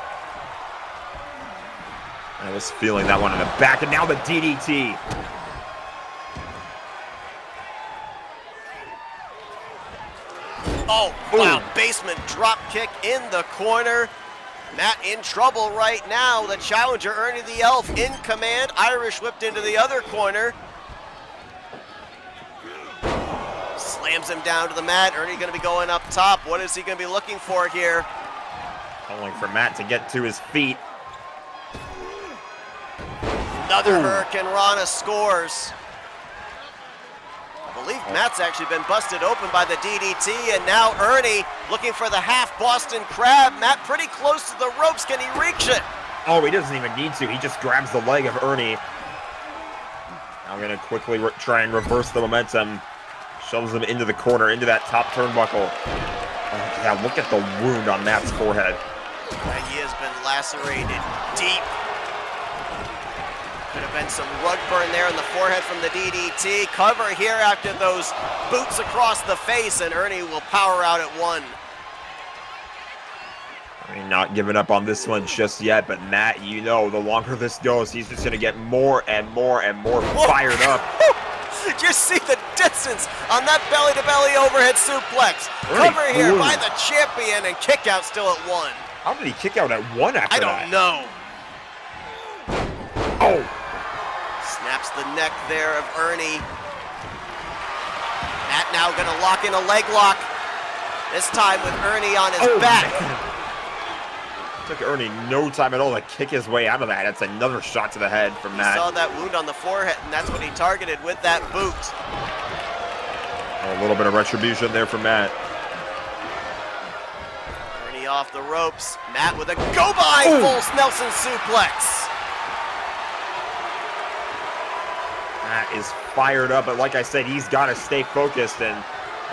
I was feeling that one in the back, and now the DDT. Oh, wow, basement drop kick in the corner. Matt in trouble right now. The challenger, Ernie the Elf, in command. Irish whipped into the other corner. Slams him down to the mat. Ernie going to be going up top. What is he going to be looking for here? Calling for Matt to get to his feet. Another Hurricane Rana scores. I believe Matt's actually been busted open by the DDT, and now Ernie looking for the half Boston Crab. Matt pretty close to the ropes. Can he reach it? Oh, he doesn't even need to. He just grabs the leg of Ernie. Now going to quickly try and reverse the momentum. Shoves him into the corner, into that top turnbuckle. Oh, yeah, look at the wound on Matt's forehead. Yeah, he has been lacerated deep. Could have been some rug burn there in the forehead from the DDT. Cover here after those boots across the face, and Ernie will power out at 1. I mean, not giving up on this one just yet, but Matt, you know, the longer this goes, he's just going to get more and more and more fired up. Did you see the distance on that belly-to-belly overhead suplex? Ernie Cover here flew. by the champion, and kick out still at 1. How did he kick out at 1 after I that? don't know. Oh! Snaps the neck there of Ernie. Matt now going to lock in a leg lock. This time with Ernie on his back. Man. Took Ernie no time at all to kick his way out of that. That's another shot to the head from He Matt. saw that wound on the forehead, and that's what he targeted with that boot. A little bit of retribution there from Matt. Ernie off the ropes. Matt with a go-by full Nelson suplex. Matt is fired up, but like I said, he's got to stay focused, and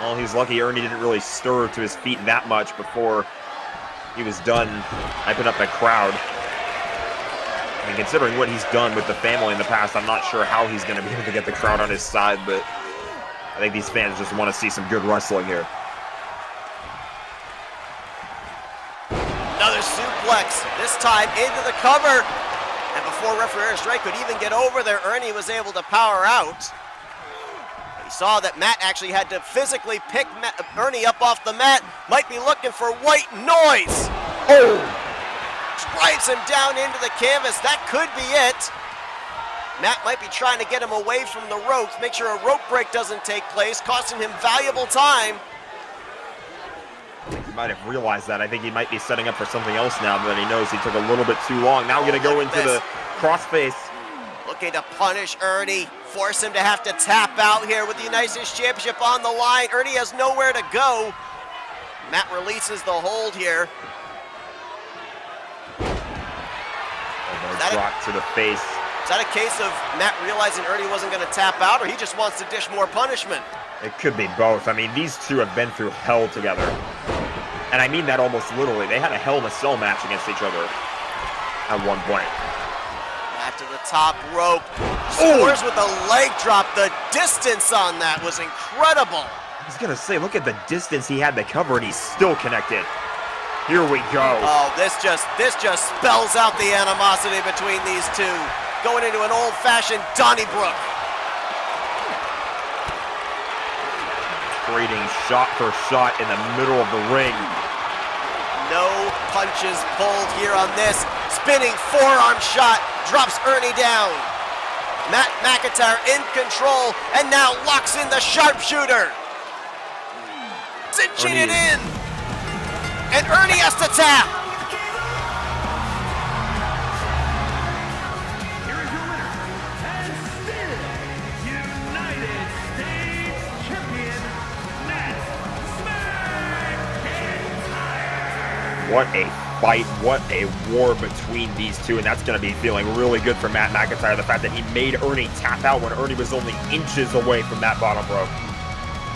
Well, he's lucky Ernie didn't really stir to his feet that much before he was done hyping up the crowd. I mean, considering what he's done with the family in the past, I'm not sure how he's going to be able to get the crowd on his side, but I think these fans just want to see some good wrestling here. Another suplex, this time into the cover. And before referee Aaron Strike could even get over there, Ernie was able to power out. He saw that Matt actually had to physically pick Ernie up off the mat. Might be looking for white noise. Oh! Drives him down into the canvas. That could be it. Matt might be trying to get him away from the ropes, make sure a rope break doesn't take place, costing him valuable time. I think he might have realized that. I think he might be setting up for something else now that he knows he took a little bit too long. Now we're going to go into the crossface. Looking to punish Ernie, force him to have to tap out here with the United States Championship on the line. Ernie has nowhere to go. Matt releases the hold here. Drop to the face. Is that a case of Matt realizing Ernie wasn't going to tap out, or he just wants to dish more punishment? It could be both. I mean, these two have been through hell together. And I mean that almost literally. They had a Hell in a Cell match against each other at one point. Matt to the top rope. Scores with a leg drop. The distance on that was incredible. I was going to say, look at the distance he had to cover, and he's still connected. Here we go. Oh, this just spells out the animosity between these two. Going into an old-fashioned Donnybrook. Trading shot for shot in the middle of the ring. No punches pulled here on this. Spinning forearm shot. Drops Ernie down. Matt McIntyre in control and now locks in the sharpshooter. Cinching it in. And Ernie has to tap. Here is your winner, and still United States Champion, Matt McIntyre. What a fight, what a war between these two, and that's going to be feeling really good for Matt McIntyre, the fact that he made Ernie tap out when Ernie was only inches away from that bottom rope.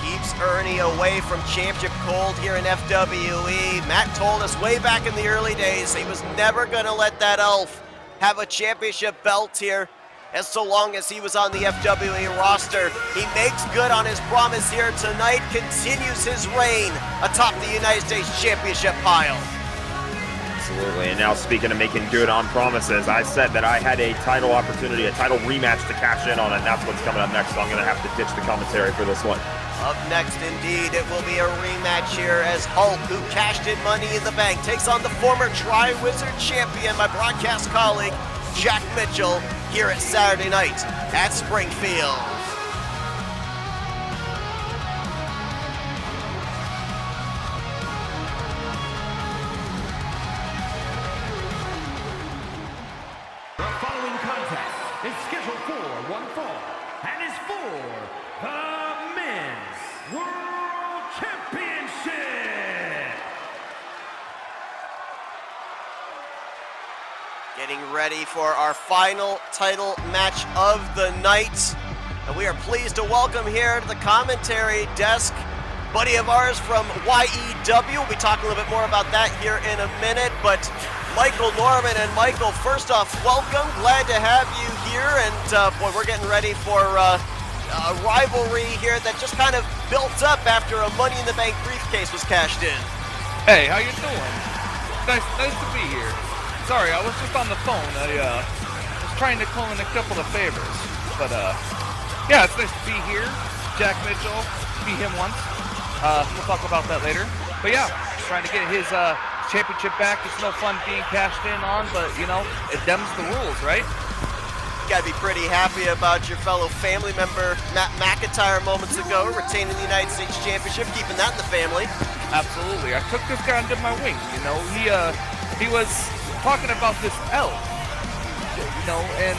Keeps Ernie away from championship cold here in FWE. Matt told us way back in the early days he was never going to let that elf have a championship belt here as so long as he was on the FWE roster. He makes good on his promise here tonight, continues his reign atop the United States Championship pile. Absolutely, and now speaking of making good on promises, I said that I had a title opportunity, a title rematch to cash in on, and that's what's coming up next, so I'm going to have to ditch the commentary for this one. Up next, indeed, it will be a rematch here as Hulk, who cashed in Money in the Bank, takes on the former Tri-Wizard champion, my broadcast colleague, Jack Mitchell, here at Saturday night at Springfield. The following contest is scheduled for one fall and is for the Men's World Championship. Getting ready for our final title match of the night. And we are pleased to welcome here to the commentary desk buddy of ours from YEW. We'll be talking a little bit more about that here in a minute, but Michael Norman. And Michael, first off, welcome. Glad to have you here. And boy, we're getting ready for a rivalry here that just kind of built up after a Money in the Bank briefcase was cashed in. Hey, how you doing? Nice to be here. Sorry, I was just on the phone. I was trying to call in a couple of favors, but yeah, it's nice to be here. Jack Mitchell, beat him once. We'll talk about that later. But yeah, just trying to get his championship back. It's no fun being cashed in on, but you know, it them's the rules, right? You gotta be pretty happy about your fellow family member Matt McIntyre moments ago, retaining the United States Championship, keeping that in the family. Absolutely. I took this guy under my wing. You know, he was talking about this elf, you know, and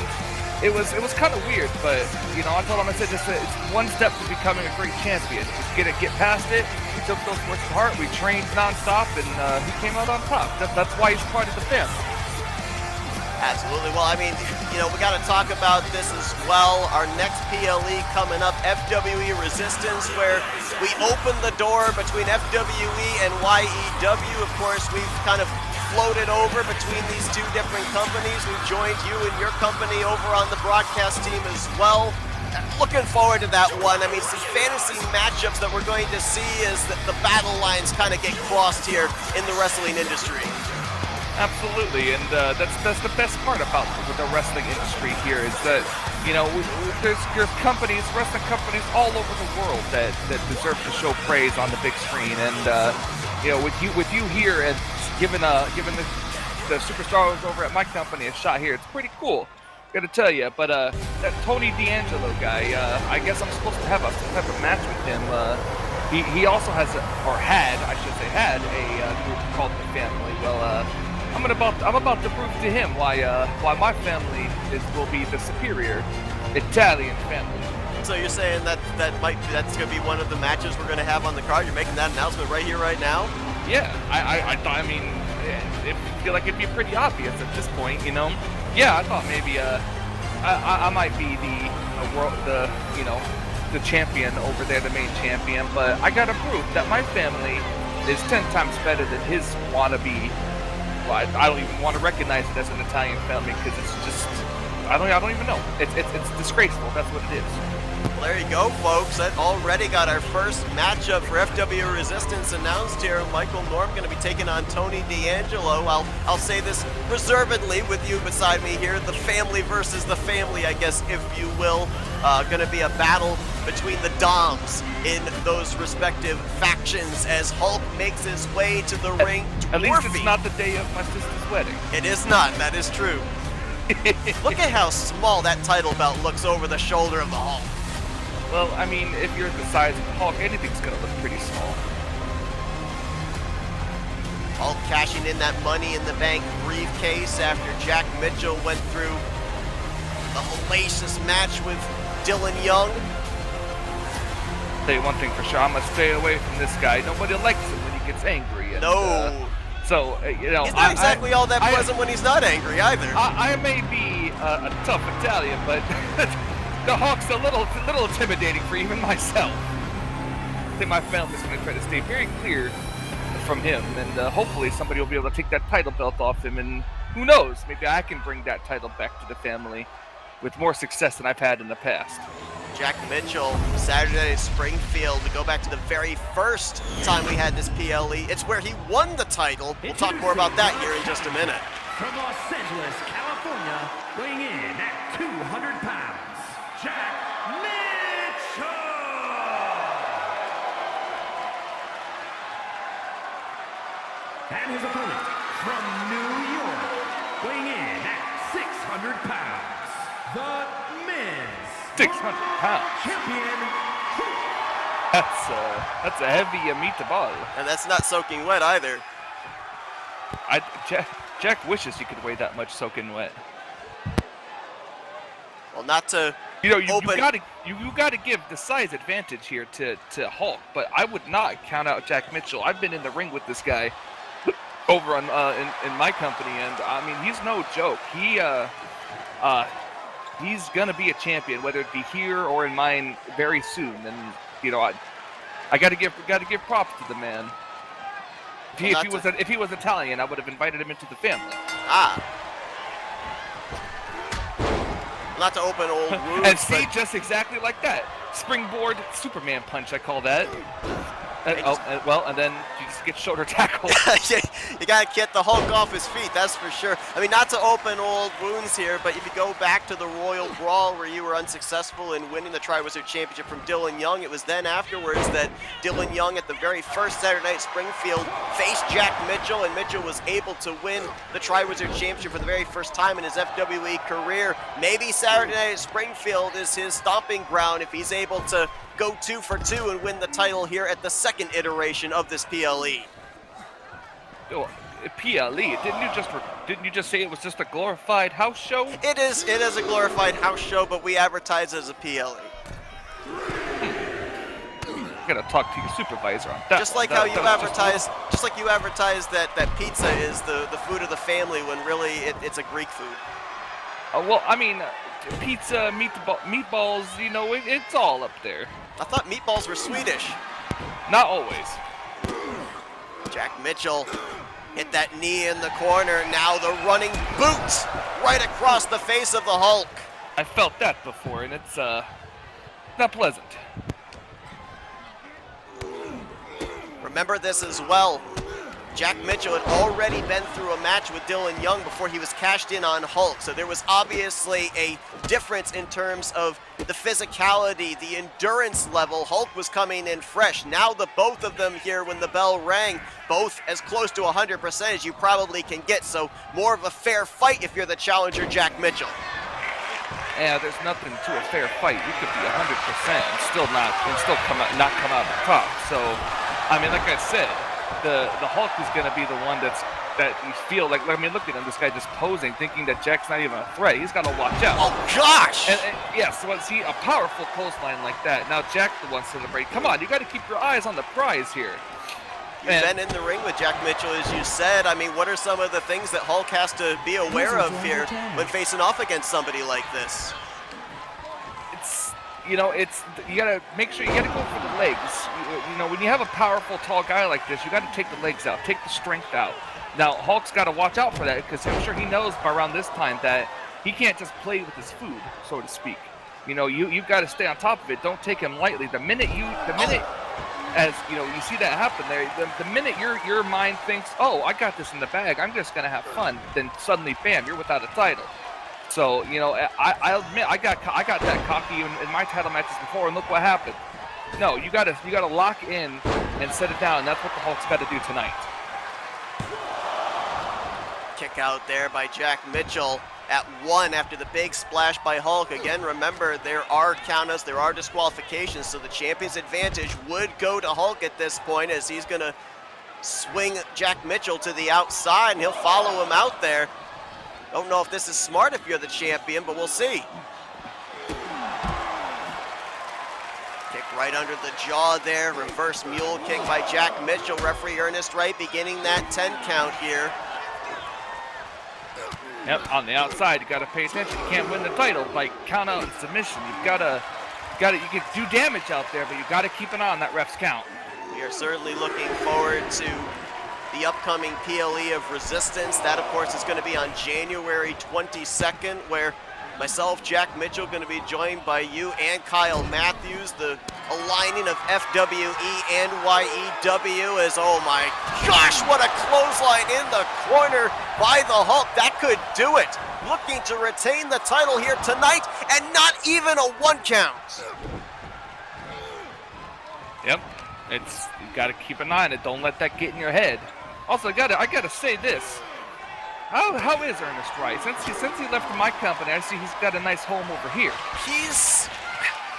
it was kind of weird, but you know, I told him, I said, it's one step to becoming a great champion. Just get past it. He took those words to heart. We trained nonstop, and he came out on top. That's why he's part of the family. Absolutely. Well, I mean, you know, we got to talk about this as well. Our next PLE coming up, FWE Resistance, where we open the door between FWE and YEW. Of course, we've kind of floated over between these two different companies. We've joined you and your company over on the broadcast team as well. Looking forward to that one. I mean, some fantasy matchups that we're going to see as the battle lines kind of get crossed here in the wrestling industry. Absolutely, and that's the best part about the wrestling industry here is that, you know, there's companies, wrestling companies all over the world that deserve to show praise on the big screen, and you know, with you here and given the superstars over at my company a shot here, it's pretty cool. Gotta tell you, but that Tony D'Angelo guy, I guess I'm supposed to have some type of match with him. He also had a group called the Family. Well, I'm about to prove to him why my family will be the superior Italian family. So you're saying that's going to be one of the matches we're going to have on the card? You're making that announcement right here, right now? Yeah, I mean, it feel like it'd be pretty obvious at this point, you know. Yeah, I thought maybe I might be the champion over there, the main champion, but I gotta prove that my family is 10 times better than his wannabe. Well, I don't even want to recognize it as an Italian family because it's just, I don't even know. It's disgraceful. That's what it is. Well, there you go, folks. That already got our first matchup for FW Resistance announced here. Michael Norm going to be taking on Tony D'Angelo. I'll say this reservedly with you beside me here. The family versus the family, I guess, if you will. Going to be a battle between the Doms in those respective factions as Hulk makes his way to the ring. At least it's not the day of my sister's wedding. It is not. That is true. Look at how small that title belt looks over the shoulder of the Hulk. Well, I mean, if you're the size of the Hulk, anything's gonna look pretty small. Hulk cashing in that Money in the Bank briefcase after Jack Mitchell went through a hellacious match with Dylan Young. Tell you one thing for sure, I'm gonna stay away from this guy. Nobody likes him when he gets angry. And, no. So, you know, he's not exactly all that pleasant when he's not angry either. I may be a tough Italian, but the Hawk's a little intimidating for even myself. I think my family's going to try to stay very clear from him, and hopefully somebody will be able to take that title belt off him, and who knows, maybe I can bring that title back to the family with more success than I've had in the past. Jack Mitchell, Saturday at Springfield. We go back to the very first time we had this PLE. It's where he won the title. We'll talk more about that here in just a minute. From Los Angeles, California, weighing in at 200 pounds, Jack Mitchell! And his opponent from New York, weighing in at 600 pounds, the men's 600 pounds. champion. That's a heavy meatball. And that's not soaking wet either. Jack wishes he could weigh that much soaking wet. Well, not to you open... you gotta give the size advantage here to Hulk, but I would not count out Jack Mitchell. I've been in the ring with this guy over on in my company, and I mean he's no joke. He's gonna be a champion, whether it be here or in mine very soon. And you know, I gotta give props to the man. If he was Italian, I would have invited him into the family. Not to open old wounds. And see, just exactly like that. Springboard Superman punch, I call that. And then you just get shoulder tackled. You gotta get the Hulk off his feet, that's for sure. I mean, not to open old wounds here, but if you go back to the Royal Brawl where you were unsuccessful in winning the Tri-Wizard Championship from Dylan Young, it was then afterwards that Dylan Young at the very first Saturday night at Springfield faced Jack Mitchell, and Mitchell was able to win the Tri-Wizard Championship for the very first time in his FWE career. Maybe Saturday night at Springfield is his stomping ground if he's able to go 2 for 2 and win the title here at the second iteration of this PLE. Oh, PLE? Didn't you just say it was just a glorified house show? It is a glorified house show, but we advertise as a PLE. You gotta talk to your supervisor on that. Just like one. how That- you that was just- advertise that pizza is the food of the family when really it's a Greek food. Well, I mean, pizza, meatballs, you know, it's all up there. I thought meatballs were Swedish. Not always. Jack Mitchell hit that knee in the corner. Now the running boot right across the face of the Hulk. I felt that before, and it's not pleasant. Remember this as well. Jack Mitchell had already been through a match with Dylan Young before he was cashed in on Hulk, so there was obviously a difference in terms of the physicality, the endurance level. Hulk was coming in fresh. Now the both of them here when the bell rang, both as close to 100% as you probably can get, so more of a fair fight if you're the challenger, Jack Mitchell. Yeah, there's nothing to a fair fight. You could be 100% and still not come out on top. So, I mean, like I said, the Hulk is going to be the one that you feel like. I mean, look at him. This guy just posing, thinking that Jack's not even a threat. He's got to watch out. Oh gosh! And yes, once a powerful clothesline like that. Now Jack the one celebrating. Come on, you got to keep your eyes on the prize here. You've been in the ring with Jack Mitchell, as you said. I mean, what are some of the things that Hulk has to be aware of here when facing off against somebody like this? You gotta make sure you gotta go for the legs. You know, when you have a powerful, tall guy like this, you gotta take the legs out, take the strength out. Now, Hulk's gotta watch out for that because I'm sure he knows by around this time that he can't just play with his food, so to speak. You know, you've got to stay on top of it. Don't take him lightly. The minute as you know, you see that happen there, the minute your mind thinks, oh, I got this in the bag, I'm just gonna have fun, then suddenly, bam, you're without a title. So, you know, I'll admit I got that cocky in my title matches before, and look what happened. No, you gotta lock in and set it down. And that's what the Hulk's got to do tonight. Kick out there by Jack Mitchell at 1 after the big splash by Hulk. Again, remember, there are countouts, there are disqualifications, so the champion's advantage would go to Hulk at this point as he's gonna swing Jack Mitchell to the outside, and he'll follow him out there. Don't know if this is smart if you're the champion, but we'll see. Kick right under the jaw there. Reverse mule kick by Jack Mitchell. Referee Ernest Wright beginning that 10 count here. Yep, on the outside, you got to pay attention. You can't win the title by count out and submission. You can do damage out there, but you got to keep an eye on that ref's count. We are certainly looking forward to the upcoming PLE of Resistance. That, of course, is going to be on January 22nd, where myself, Jack Mitchell, going to be joined by you and Kyle Matthews. The aligning of FWE and YEW is, oh my gosh, what a clothesline in the corner by the Hulk. That could do it. Looking to retain the title here tonight, and not even a 1 count. Yep, you got to keep an eye on it. Don't let that get in your head. Also, I gotta say this. How is Ernest Wright? Since he left my company, I see he's got a nice home over here.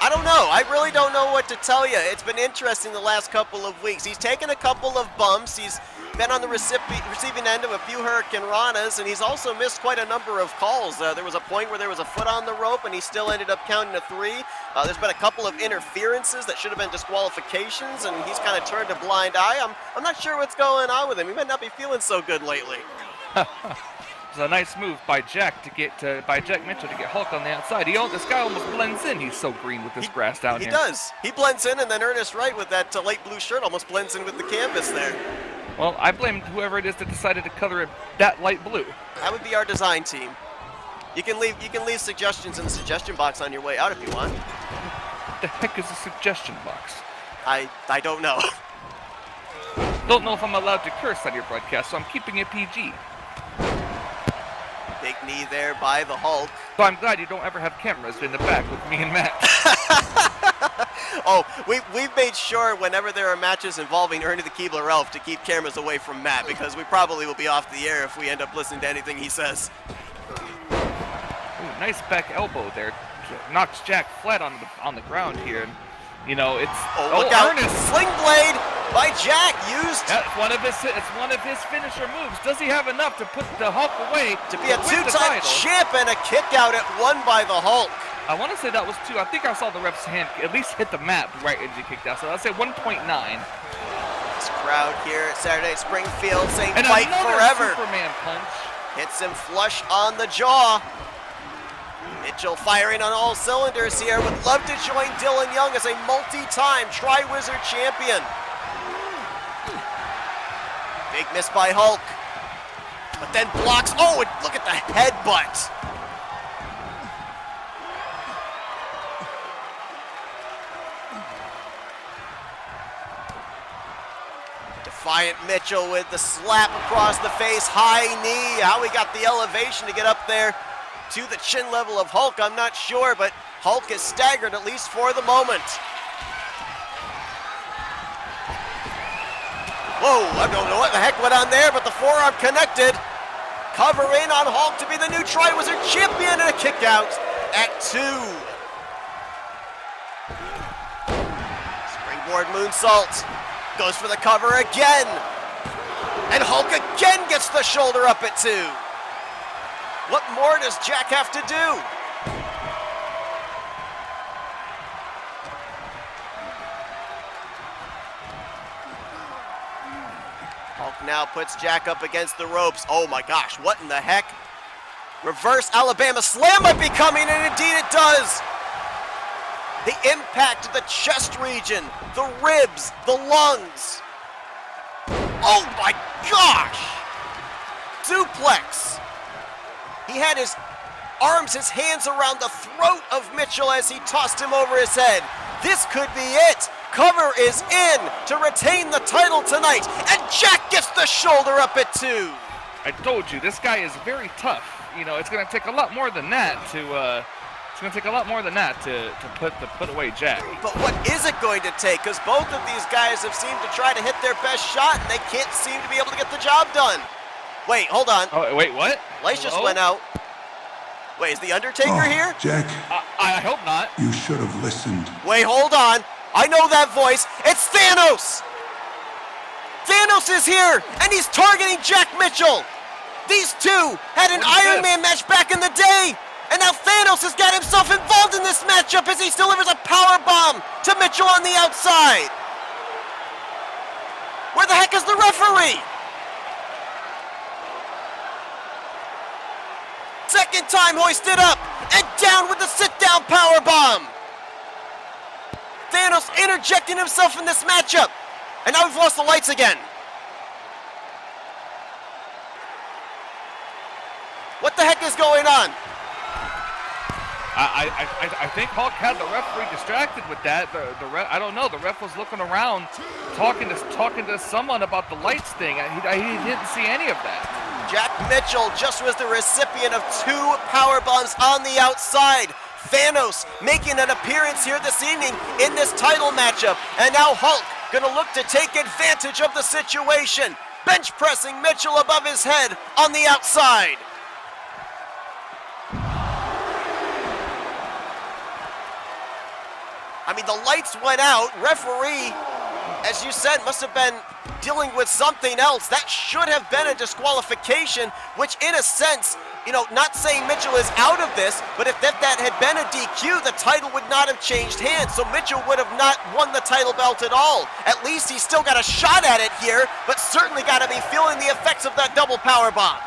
I don't know. I really don't know what to tell you. It's been interesting the last couple of weeks. He's taken a couple of bumps. He's been on the receiving end of a few Hurricane Ranas, and he's also missed quite a number of calls. There was a point where there was a foot on the rope, and he still ended up counting a 3. There's been a couple of interferences that should have been disqualifications, and he's kind of turned a blind eye. I'm not sure what's going on with him. He might not be feeling so good lately. It's a nice move by Jack Mitchell to get Hulk on the outside. This guy almost blends in. He's so green with this grass down here. He does. He blends in, and then Ernest Wright with that light blue shirt almost blends in with the canvas there. Well, I blame whoever it is that decided to color it that light blue. That would be our design team. You can leave suggestions in the suggestion box on your way out if you want. What the heck is a suggestion box? I don't know. Don't know if I'm allowed to curse on your broadcast, so I'm keeping it PG. Big knee there by the Hulk. So I'm glad you don't ever have cameras in the back with me and Matt. Oh, we've made sure whenever there are matches involving Ernie the Keebler Elf to keep cameras away from Matt, because we probably will be off the air if we end up listening to anything he says. Ooh, nice back elbow there. Knocks Jack flat on the ground here. You know, it's look out. Ernest. Sling blade by Jack used. That's one of his finisher moves. Does he have enough to put the Hulk away? To be a win the two-time title? champ, and a kick out at 1 by the Hulk. I want to say that was 2. I think I saw the ref's hand at least hit the mat right as he kicked out. So I'd say 1.9. This crowd here at Saturday at Springfield saying And fight another forever. Superman punch. Hits him flush on the jaw. Mitchell firing on all cylinders here. Would love to join Dylan Young as a multi-time Tri-Wizard champion. Big miss by Hulk. But then blocks. Oh, and look at the headbutt. Defiant Mitchell with the slap across the face, high knee. How he got the elevation to get up there to the chin level of Hulk, I'm not sure, but Hulk is staggered at least for the moment. Whoa, I don't know what the heck went on there, but the forearm connected. Cover in on Hulk to be the new Tri-Wizard champion, and a kick out at 2. Springboard moonsault. Goes for the cover again. And Hulk again gets the shoulder up at 2. What more does Jack have to do? Hulk now puts Jack up against the ropes. Oh my gosh, what in the heck? Reverse Alabama slam might be coming, and indeed it does. The impact to the chest region, the ribs, the lungs. Oh my gosh! Duplex. He had his arms, his hands around the throat of Mitchell as he tossed him over his head. This could be it. Cover is in to retain the title tonight, and Jack gets the shoulder up at 2. I told you, this guy is very tough. You know, it's going to take a lot more than that to put away Jack. But what is it going to take? Because both of these guys have seemed to try to hit their best shot, and they can't seem to be able to get the job done. Wait, hold on. Oh, wait, what? Lights just went out. Wait, is the Undertaker here? Jack, I hope not. you should have listened. Wait, hold on. I know that voice. It's Thanos! Thanos is here, and he's targeting Jack Mitchell. These two had an Iron Man match back in the day, and now Thanos has got himself involved in this matchup as he delivers a power bomb to Mitchell on the outside. Where the heck is the referee? Second time hoisted up and down with the sit-down power bomb. Thanos interjecting himself in this matchup, and now we've lost the lights again. What the heck is going on? I think Hulk had the referee distracted with that. I don't know. The ref was looking around, talking to someone about the lights thing. He didn't see any of that. Jack Mitchell just was the recipient of 2 power bombs on the outside. Thanos making an appearance here this evening in this title matchup, and now Hulk gonna look to take advantage of the situation. Bench pressing Mitchell above his head on the outside. I mean, the lights went out. Referee, as you said, must have been dealing with something else. That should have been a disqualification, which in a sense, you know, not saying Mitchell is out of this, but if that had been a DQ, the title would not have changed hands. So Mitchell would have not won the title belt at all. At least he's still got a shot at it here, but certainly got to be feeling the effects of that double power bomb.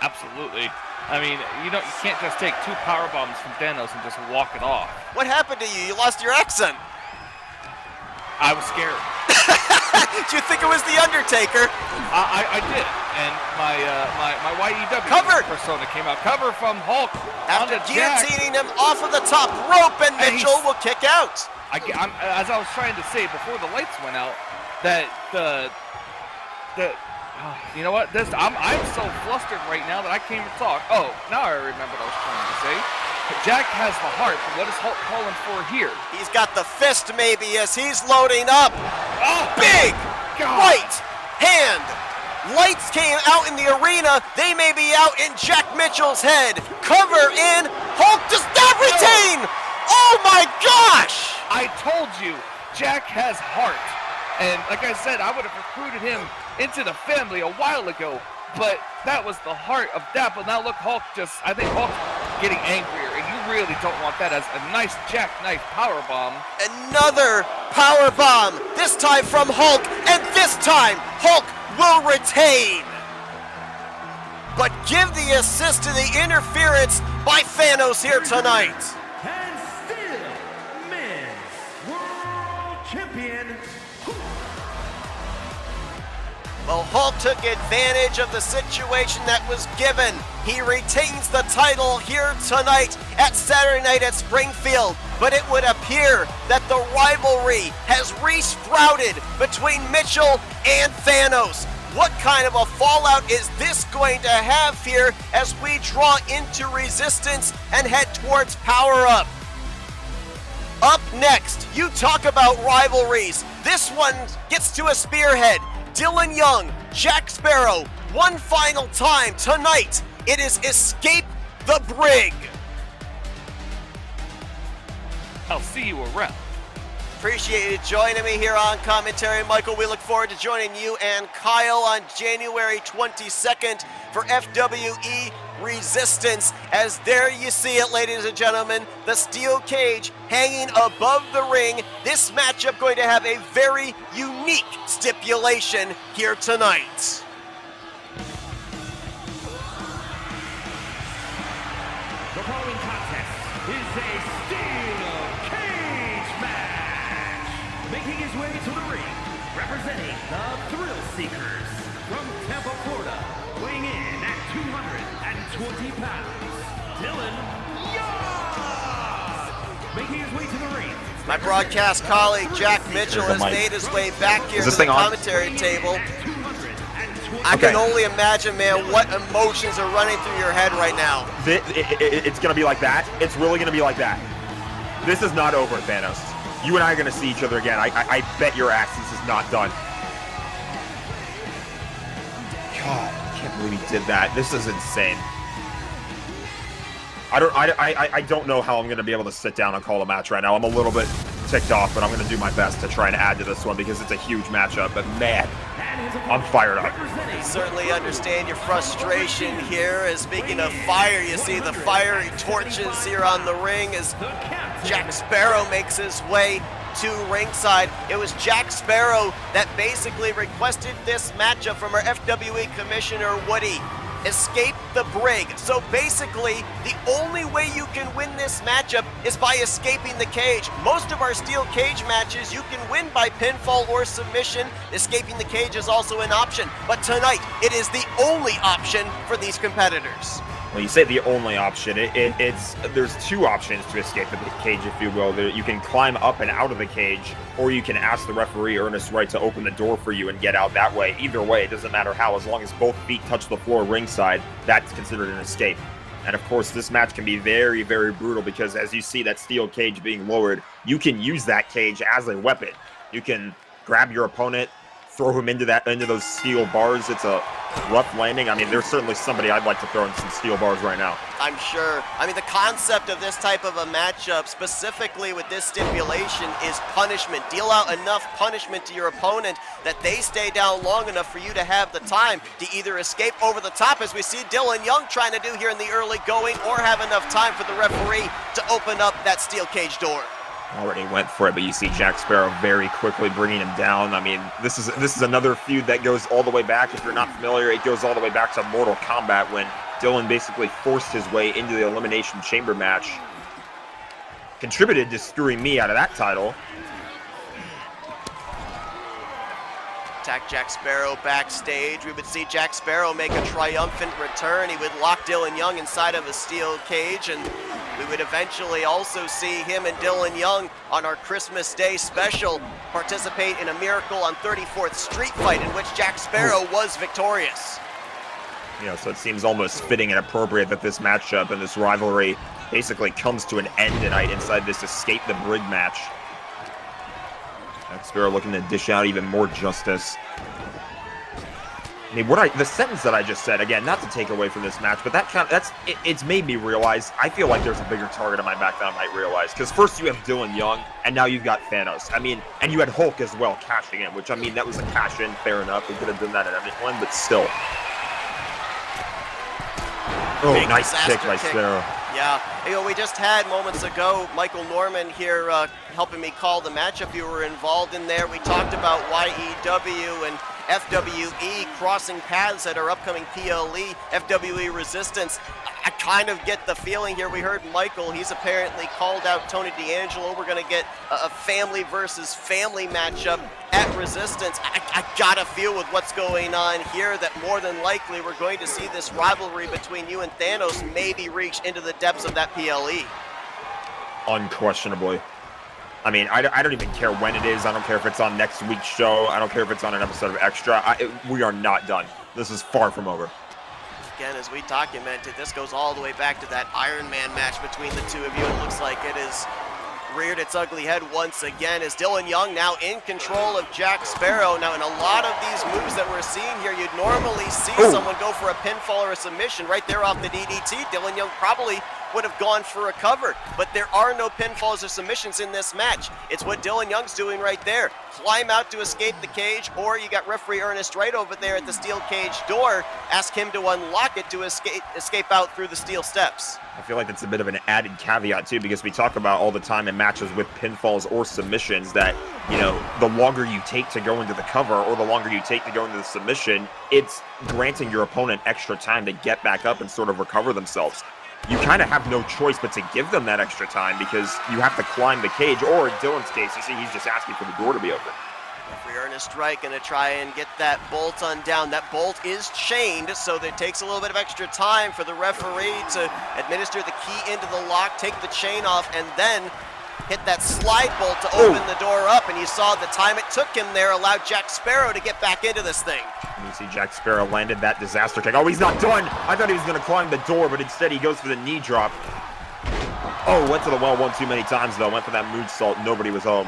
Absolutely. I mean, you can't just take 2 power bombs from Thanos and just walk it off. What happened to you? You lost your accent. I was scared. Did you think it was the Undertaker? I did, and my YEW Covered. persona came out. Cover from Hulk After onto Jack. guillotining him off of the top rope, and Mitchell will kick out. As I was trying to say before the lights went out, that you know what? I'm so flustered right now that I can't even talk. Oh, now I remember what I was trying to say. Jack has the heart, but what is Hulk calling for here? He's got the fist maybe as he's loading up. Oh, Big God. right hand. Lights came out in the arena. They may be out in Jack Mitchell's head. Cover in. Hulk does not retain. Oh my gosh. I told you, Jack has heart. And like I said, I would have recruited him into the family a while ago, but that was the heart of that. But now look, I think Hulk getting angrier, and you really don't want that as a nice jackknife powerbomb. Another power bomb, this time from Hulk, and this time Hulk will retain. But give the assist to the interference by Thanos here tonight. And still, men's world champion. Well, Hulk took advantage of the situation that was given. He retains the title here tonight at Saturday Night at Springfield. But it would appear that the rivalry has re-sprouted between Mitchell and Thanos. What kind of a fallout is this going to have here as we draw into Resistance and head towards Power Up? Up next, you talk about rivalries. This one gets to a spearhead. Dylan Young, Jack Sparrow, one final time tonight. It is Escape the Brig. I'll see you around. Appreciate you joining me here on commentary, Michael. We look forward to joining you and Kyle on January 22nd for FWE Resistance. As there you see it, ladies and gentlemen, the steel cage hanging above the ring. This matchup going to have a very unique stipulation here tonight. The following contest is a steel cage match. Making his way to the ring, representing the Thrill Seekers from Tampa, Florida, weighing in at 220 pounds, Dylan Young. Making his way to the ring. My broadcast colleague Jack Mitchell has made his way back here to the commentary table. I can only imagine, man, what emotions are running through your head right now. It's going to be like that. It's really going to be like that. This is not over, Thanos. You and I are going to see each other again. I bet your ass this is not done. God, I can't believe he did that. This is insane. I don't know how I'm going to be able to sit down and call a match right now. I'm a little bit ticked off, but I'm going to do my best to try and add to this one because it's a huge matchup. But man, I'm fired up. I certainly understand your frustration here. As speaking of fire, you see the fiery torches here on the ring as Jack Sparrow makes his way to ringside. It was Jack Sparrow that basically requested this matchup from our FWE Commissioner Woody. Escape the Brig. So basically, the only way you can win this matchup is by escaping the cage. Most of our steel cage matches you can win by pinfall or submission. Escaping the cage is also an option, but tonight it is the only option for these competitors. When you say the only option, there's two options to escape the cage, if you will. You can climb up and out of the cage, or you can ask the referee Ernest Wright to open the door for you and get out that way. Either way, it doesn't matter how, as long as both feet touch the floor ringside, that's considered an escape. And of course, this match can be very, very brutal because as you see that steel cage being lowered, you can use that cage as a weapon. You can grab your opponent, throw him into those steel bars. It's a rough landing. I mean, there's certainly somebody I'd like to throw in some steel bars right now. I'm sure. I mean, the concept of this type of a matchup, specifically with this stipulation, is punishment. Deal out enough punishment to your opponent that they stay down long enough for you to have the time to either escape over the top, as we see Dylan Young trying to do here in the early going, or have enough time for the referee to open up that steel cage door. Already went for it, but you see Jack Sparrow very quickly bringing him down. I mean, this is another feud that goes all the way back. If you're not familiar, it goes all the way back to Mortal Kombat when Dylan basically forced his way into the Elimination Chamber match. Contributed to screwing me out of that title. Attack Jack Sparrow backstage. We would see Jack Sparrow make a triumphant return. He would lock Dylan Young inside of a steel cage, and we would eventually also see him and Dylan Young on our Christmas Day special participate in a Miracle on 34th Street fight in which Jack Sparrow was victorious. You know, so it seems almost fitting and appropriate that this matchup and this rivalry basically comes to an end tonight inside this Escape the Brig match. Jack Sparrow looking to dish out even more justice. I mean, the sentence that I just said, again, not to take away from this match, but it's made me realize, I feel like there's a bigger target on my back than I might realize. Because first you have Dylan Young, and now you've got Thanos. I mean, and you had Hulk as well cashing in, which, I mean, that was a cash in, fair enough. We could have done that at everyone, but still. Oh, Big nice kick disaster by kick. Sparrow. Yeah, we just had moments ago Michael Norman here helping me call the matchup. You were involved in there. We talked about YEW and FWE crossing paths at our upcoming PLE, FWE Resistance. I kind of get the feeling here. We heard Michael, he's apparently called out Tony D'Angelo. We're going to get a family versus family matchup at Resistance. I got a feel with what's going on here that more than likely we're going to see this rivalry between you and Thanos maybe reach into the depths of that PLE. Unquestionably. I mean, I don't even care when it is. I don't care if it's on next week's show. I don't care if it's on an episode of Extra. We are not done. This is far from over. Again, as we documented, this goes all the way back to that Iron Man match between the two of you. It looks like it is reared its ugly head once again as Dylan Young now in control of Jack Sparrow. Now, in a lot of these moves that we're seeing here, you'd normally see someone go for a pinfall or a submission right there off the DDT. Dylan Young probably would have gone for a cover, but there are no pinfalls or submissions in this match. It's what Dylan Young's doing right there. Climb out to escape the cage, or you got referee Ernest right over there at the steel cage door. Ask him to unlock it to escape out through the steel steps. I feel like that's a bit of an added caveat too, because we talk about all the time in matches with pinfalls or submissions that, the longer you take to go into the cover or the longer you take to go into the submission, it's granting your opponent extra time to get back up and sort of recover themselves. You kind of have no choice but to give them that extra time because you have to climb the cage, or in Dylan's case, you see he's just asking for the door to be open. Referee Ernest Wright going to try and get that bolt undone. That bolt is chained, so that it takes a little bit of extra time for the referee to administer the key into the lock, take the chain off, and then hit that slide bolt to open the door up. And you saw the time it took him there allowed Jack Sparrow to get back into this thing. And you see Jack Sparrow landed that disaster kick. Oh, he's not done. I thought he was going to climb the door, but instead he goes for the knee drop. Oh, went to the well one too many times, though. Went for that moonsault. Nobody was home.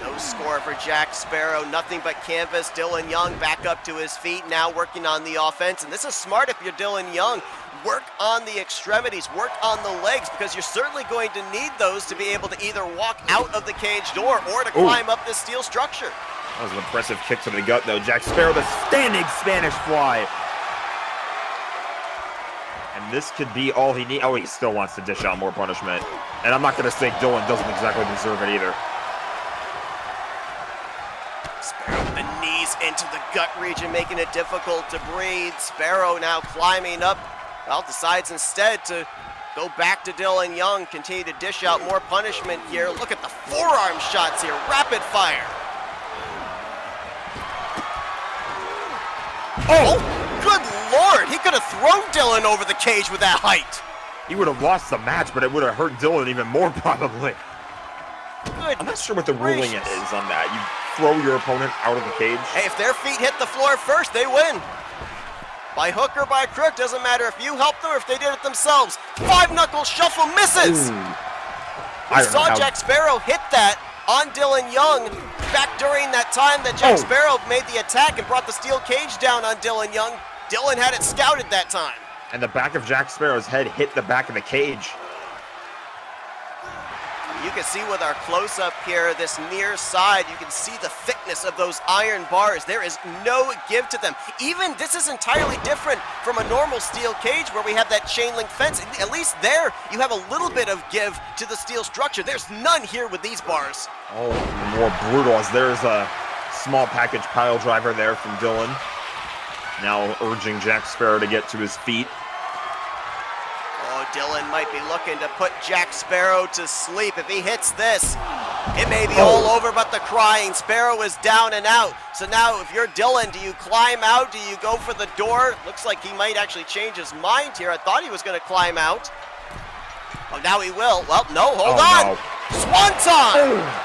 No score for Jack Sparrow. Nothing but canvas. Dylan Young back up to his feet, now working on the offense. And this is smart if you're Dylan Young. Work on the extremities, work on the legs, because you're certainly going to need those to be able to either walk out of the cage door or to climb up this steel structure. That was an impressive kick to the gut, though. Jack Sparrow, the standing Spanish fly. And this could be all he needs. Oh, he still wants to dish out more punishment. And I'm not going to say Dylan doesn't exactly deserve it either. Sparrow with the knees into the gut region, making it difficult to breathe. Sparrow now climbing up. Well, decides instead to go back to Dylan Young, continue to dish out more punishment here. Look at the forearm shots here, rapid fire. Oh, good Lord, he could have thrown Dylan over the cage with that height. He would have lost the match, but it would have hurt Dylan even more probably. Good. I'm not sure what the ruling is on that. You throw your opponent out of the cage? Hey, if their feet hit the floor first, they win. By hook or by crook, doesn't matter if you helped them or if they did it themselves. Five-knuckle shuffle misses. We saw Jack Sparrow hit that on Dylan Young back during that time that Jack Sparrow made the attack and brought the steel cage down on Dylan Young. Dylan had it scouted that time. And the back of Jack Sparrow's head hit the back of the cage. You can see with our close-up here, this near side, you can see the thickness of those iron bars. There is no give to them. Even this is entirely different from a normal steel cage where we have that chain link fence. At least there, you have a little bit of give to the steel structure. There's none here with these bars. Oh, more brutal as there's a small package pile driver there from Dylan. Now urging Jack Sparrow to get to his feet. Dylan might be looking to put Jack Sparrow to sleep. If he hits this, it may be all over but the crying. Sparrow is down and out. So now if you're Dylan, do you climb out? Do you go for the door? Looks like he might actually change his mind here. I thought he was going to climb out. Oh, now he will. Well, no, hold on. No. Swanton!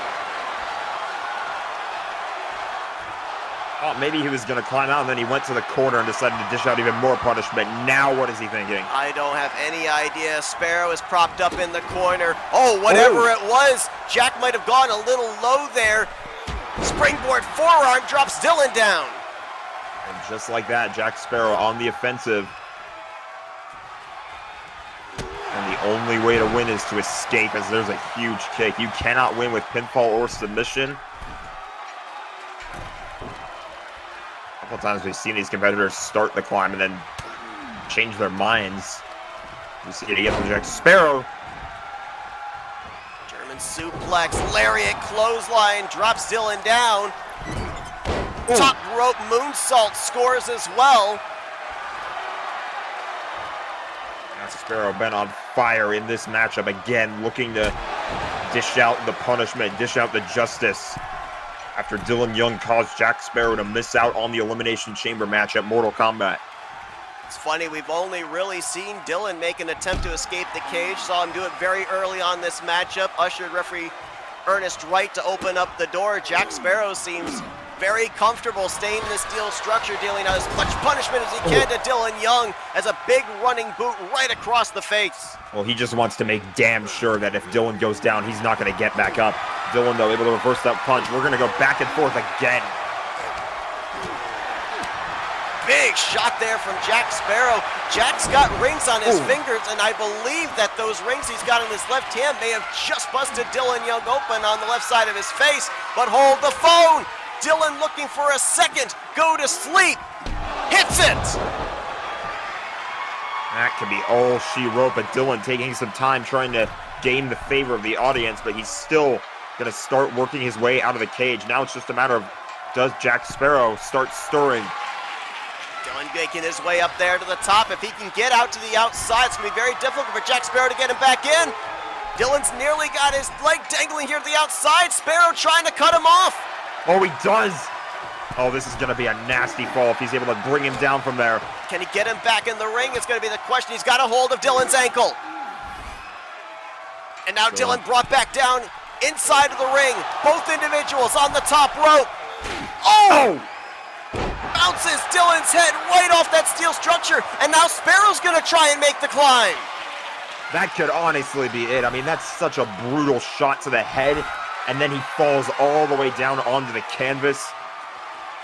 Oh, maybe he was going to climb out, and then he went to the corner and decided to dish out even more punishment. Now what is he thinking? I don't have any idea. Sparrow is propped up in the corner. Oh, whatever it was, Jack might have gone a little low there. Springboard forearm drops Dylan down. And just like that, Jack Sparrow on the offensive. And the only way to win is to escape, as there's a huge kick. You cannot win with pinfall or submission. A couple times we've seen these competitors start the climb and then change their minds. You see it again from Jack Sparrow. German suplex, lariat, clothesline, drops Dylan down. Ooh. Top rope moonsault scores as well. Jack Sparrow been on fire in this matchup again, looking to dish out the punishment, dish out the justice after Dylan Young caused Jack Sparrow to miss out on the Elimination Chamber match at Mortal Kombat. It's funny, we've only really seen Dylan make an attempt to escape the cage. Saw him do it very early on this matchup. Ushered referee Ernest Wright to open up the door. Jack Sparrow seems very comfortable staying in the steel structure, dealing out as much punishment as he can to Dylan Young as a big running boot right across the face. Well, he just wants to make damn sure that if Dylan goes down, he's not going to get back up. Dylan, though, able to reverse that punch. We're going to go back and forth again. Big shot there from Jack Sparrow. Jack's got rings on his fingers, and I believe that those rings he's got in his left hand may have just busted Dylan Young open on the left side of his face. But hold the phone. Dylan looking for a second. Go to sleep. Hits it. That could be all she wrote, but Dylan taking some time trying to gain the favor of the audience, but he's still going to start working his way out of the cage. Now it's just a matter of, does Jack Sparrow start stirring? Dylan making his way up there to the top. If he can get out to the outside, it's going to be very difficult for Jack Sparrow to get him back in. Dylan's nearly got his leg dangling here to the outside. Sparrow trying to cut him off. Oh, he does. Oh, this is going to be a nasty fall if he's able to bring him down from there. Can he get him back in the ring? It's going to be the question. He's got a hold of Dylan's ankle. And now Dylan brought back down inside of the ring. Both individuals on the top rope. Oh! Bounces Dylan's head right off that steel structure. And now Sparrow's going to try and make the climb. That could honestly be it. I mean, that's such a brutal shot to the head. And then he falls all the way down onto the canvas.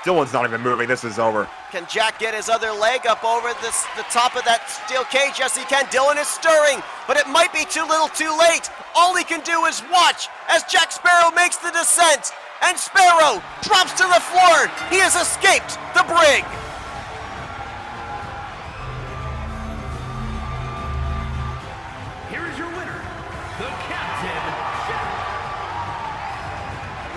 Dylan's not even moving. This is over. Can Jack get his other leg up over the top of that steel cage? Yes, he can. Dylan is stirring, but it might be too little too late. All he can do is watch as Jack Sparrow makes the descent, and Sparrow drops to the floor. He has escaped the brig. Here is your winner, the Captain Jack.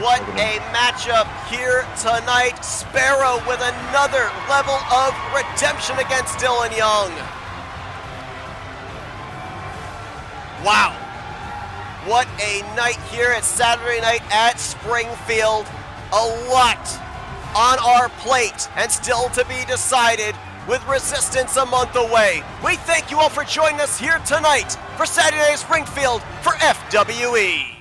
What a matchup here tonight. Sparrow with another level of redemption against Dylan Young. Wow. What a night here at Saturday night at Springfield. A lot on our plate and still to be decided with Resistance a month away. We thank you all for joining us here tonight for Saturday Night at Springfield for FWE.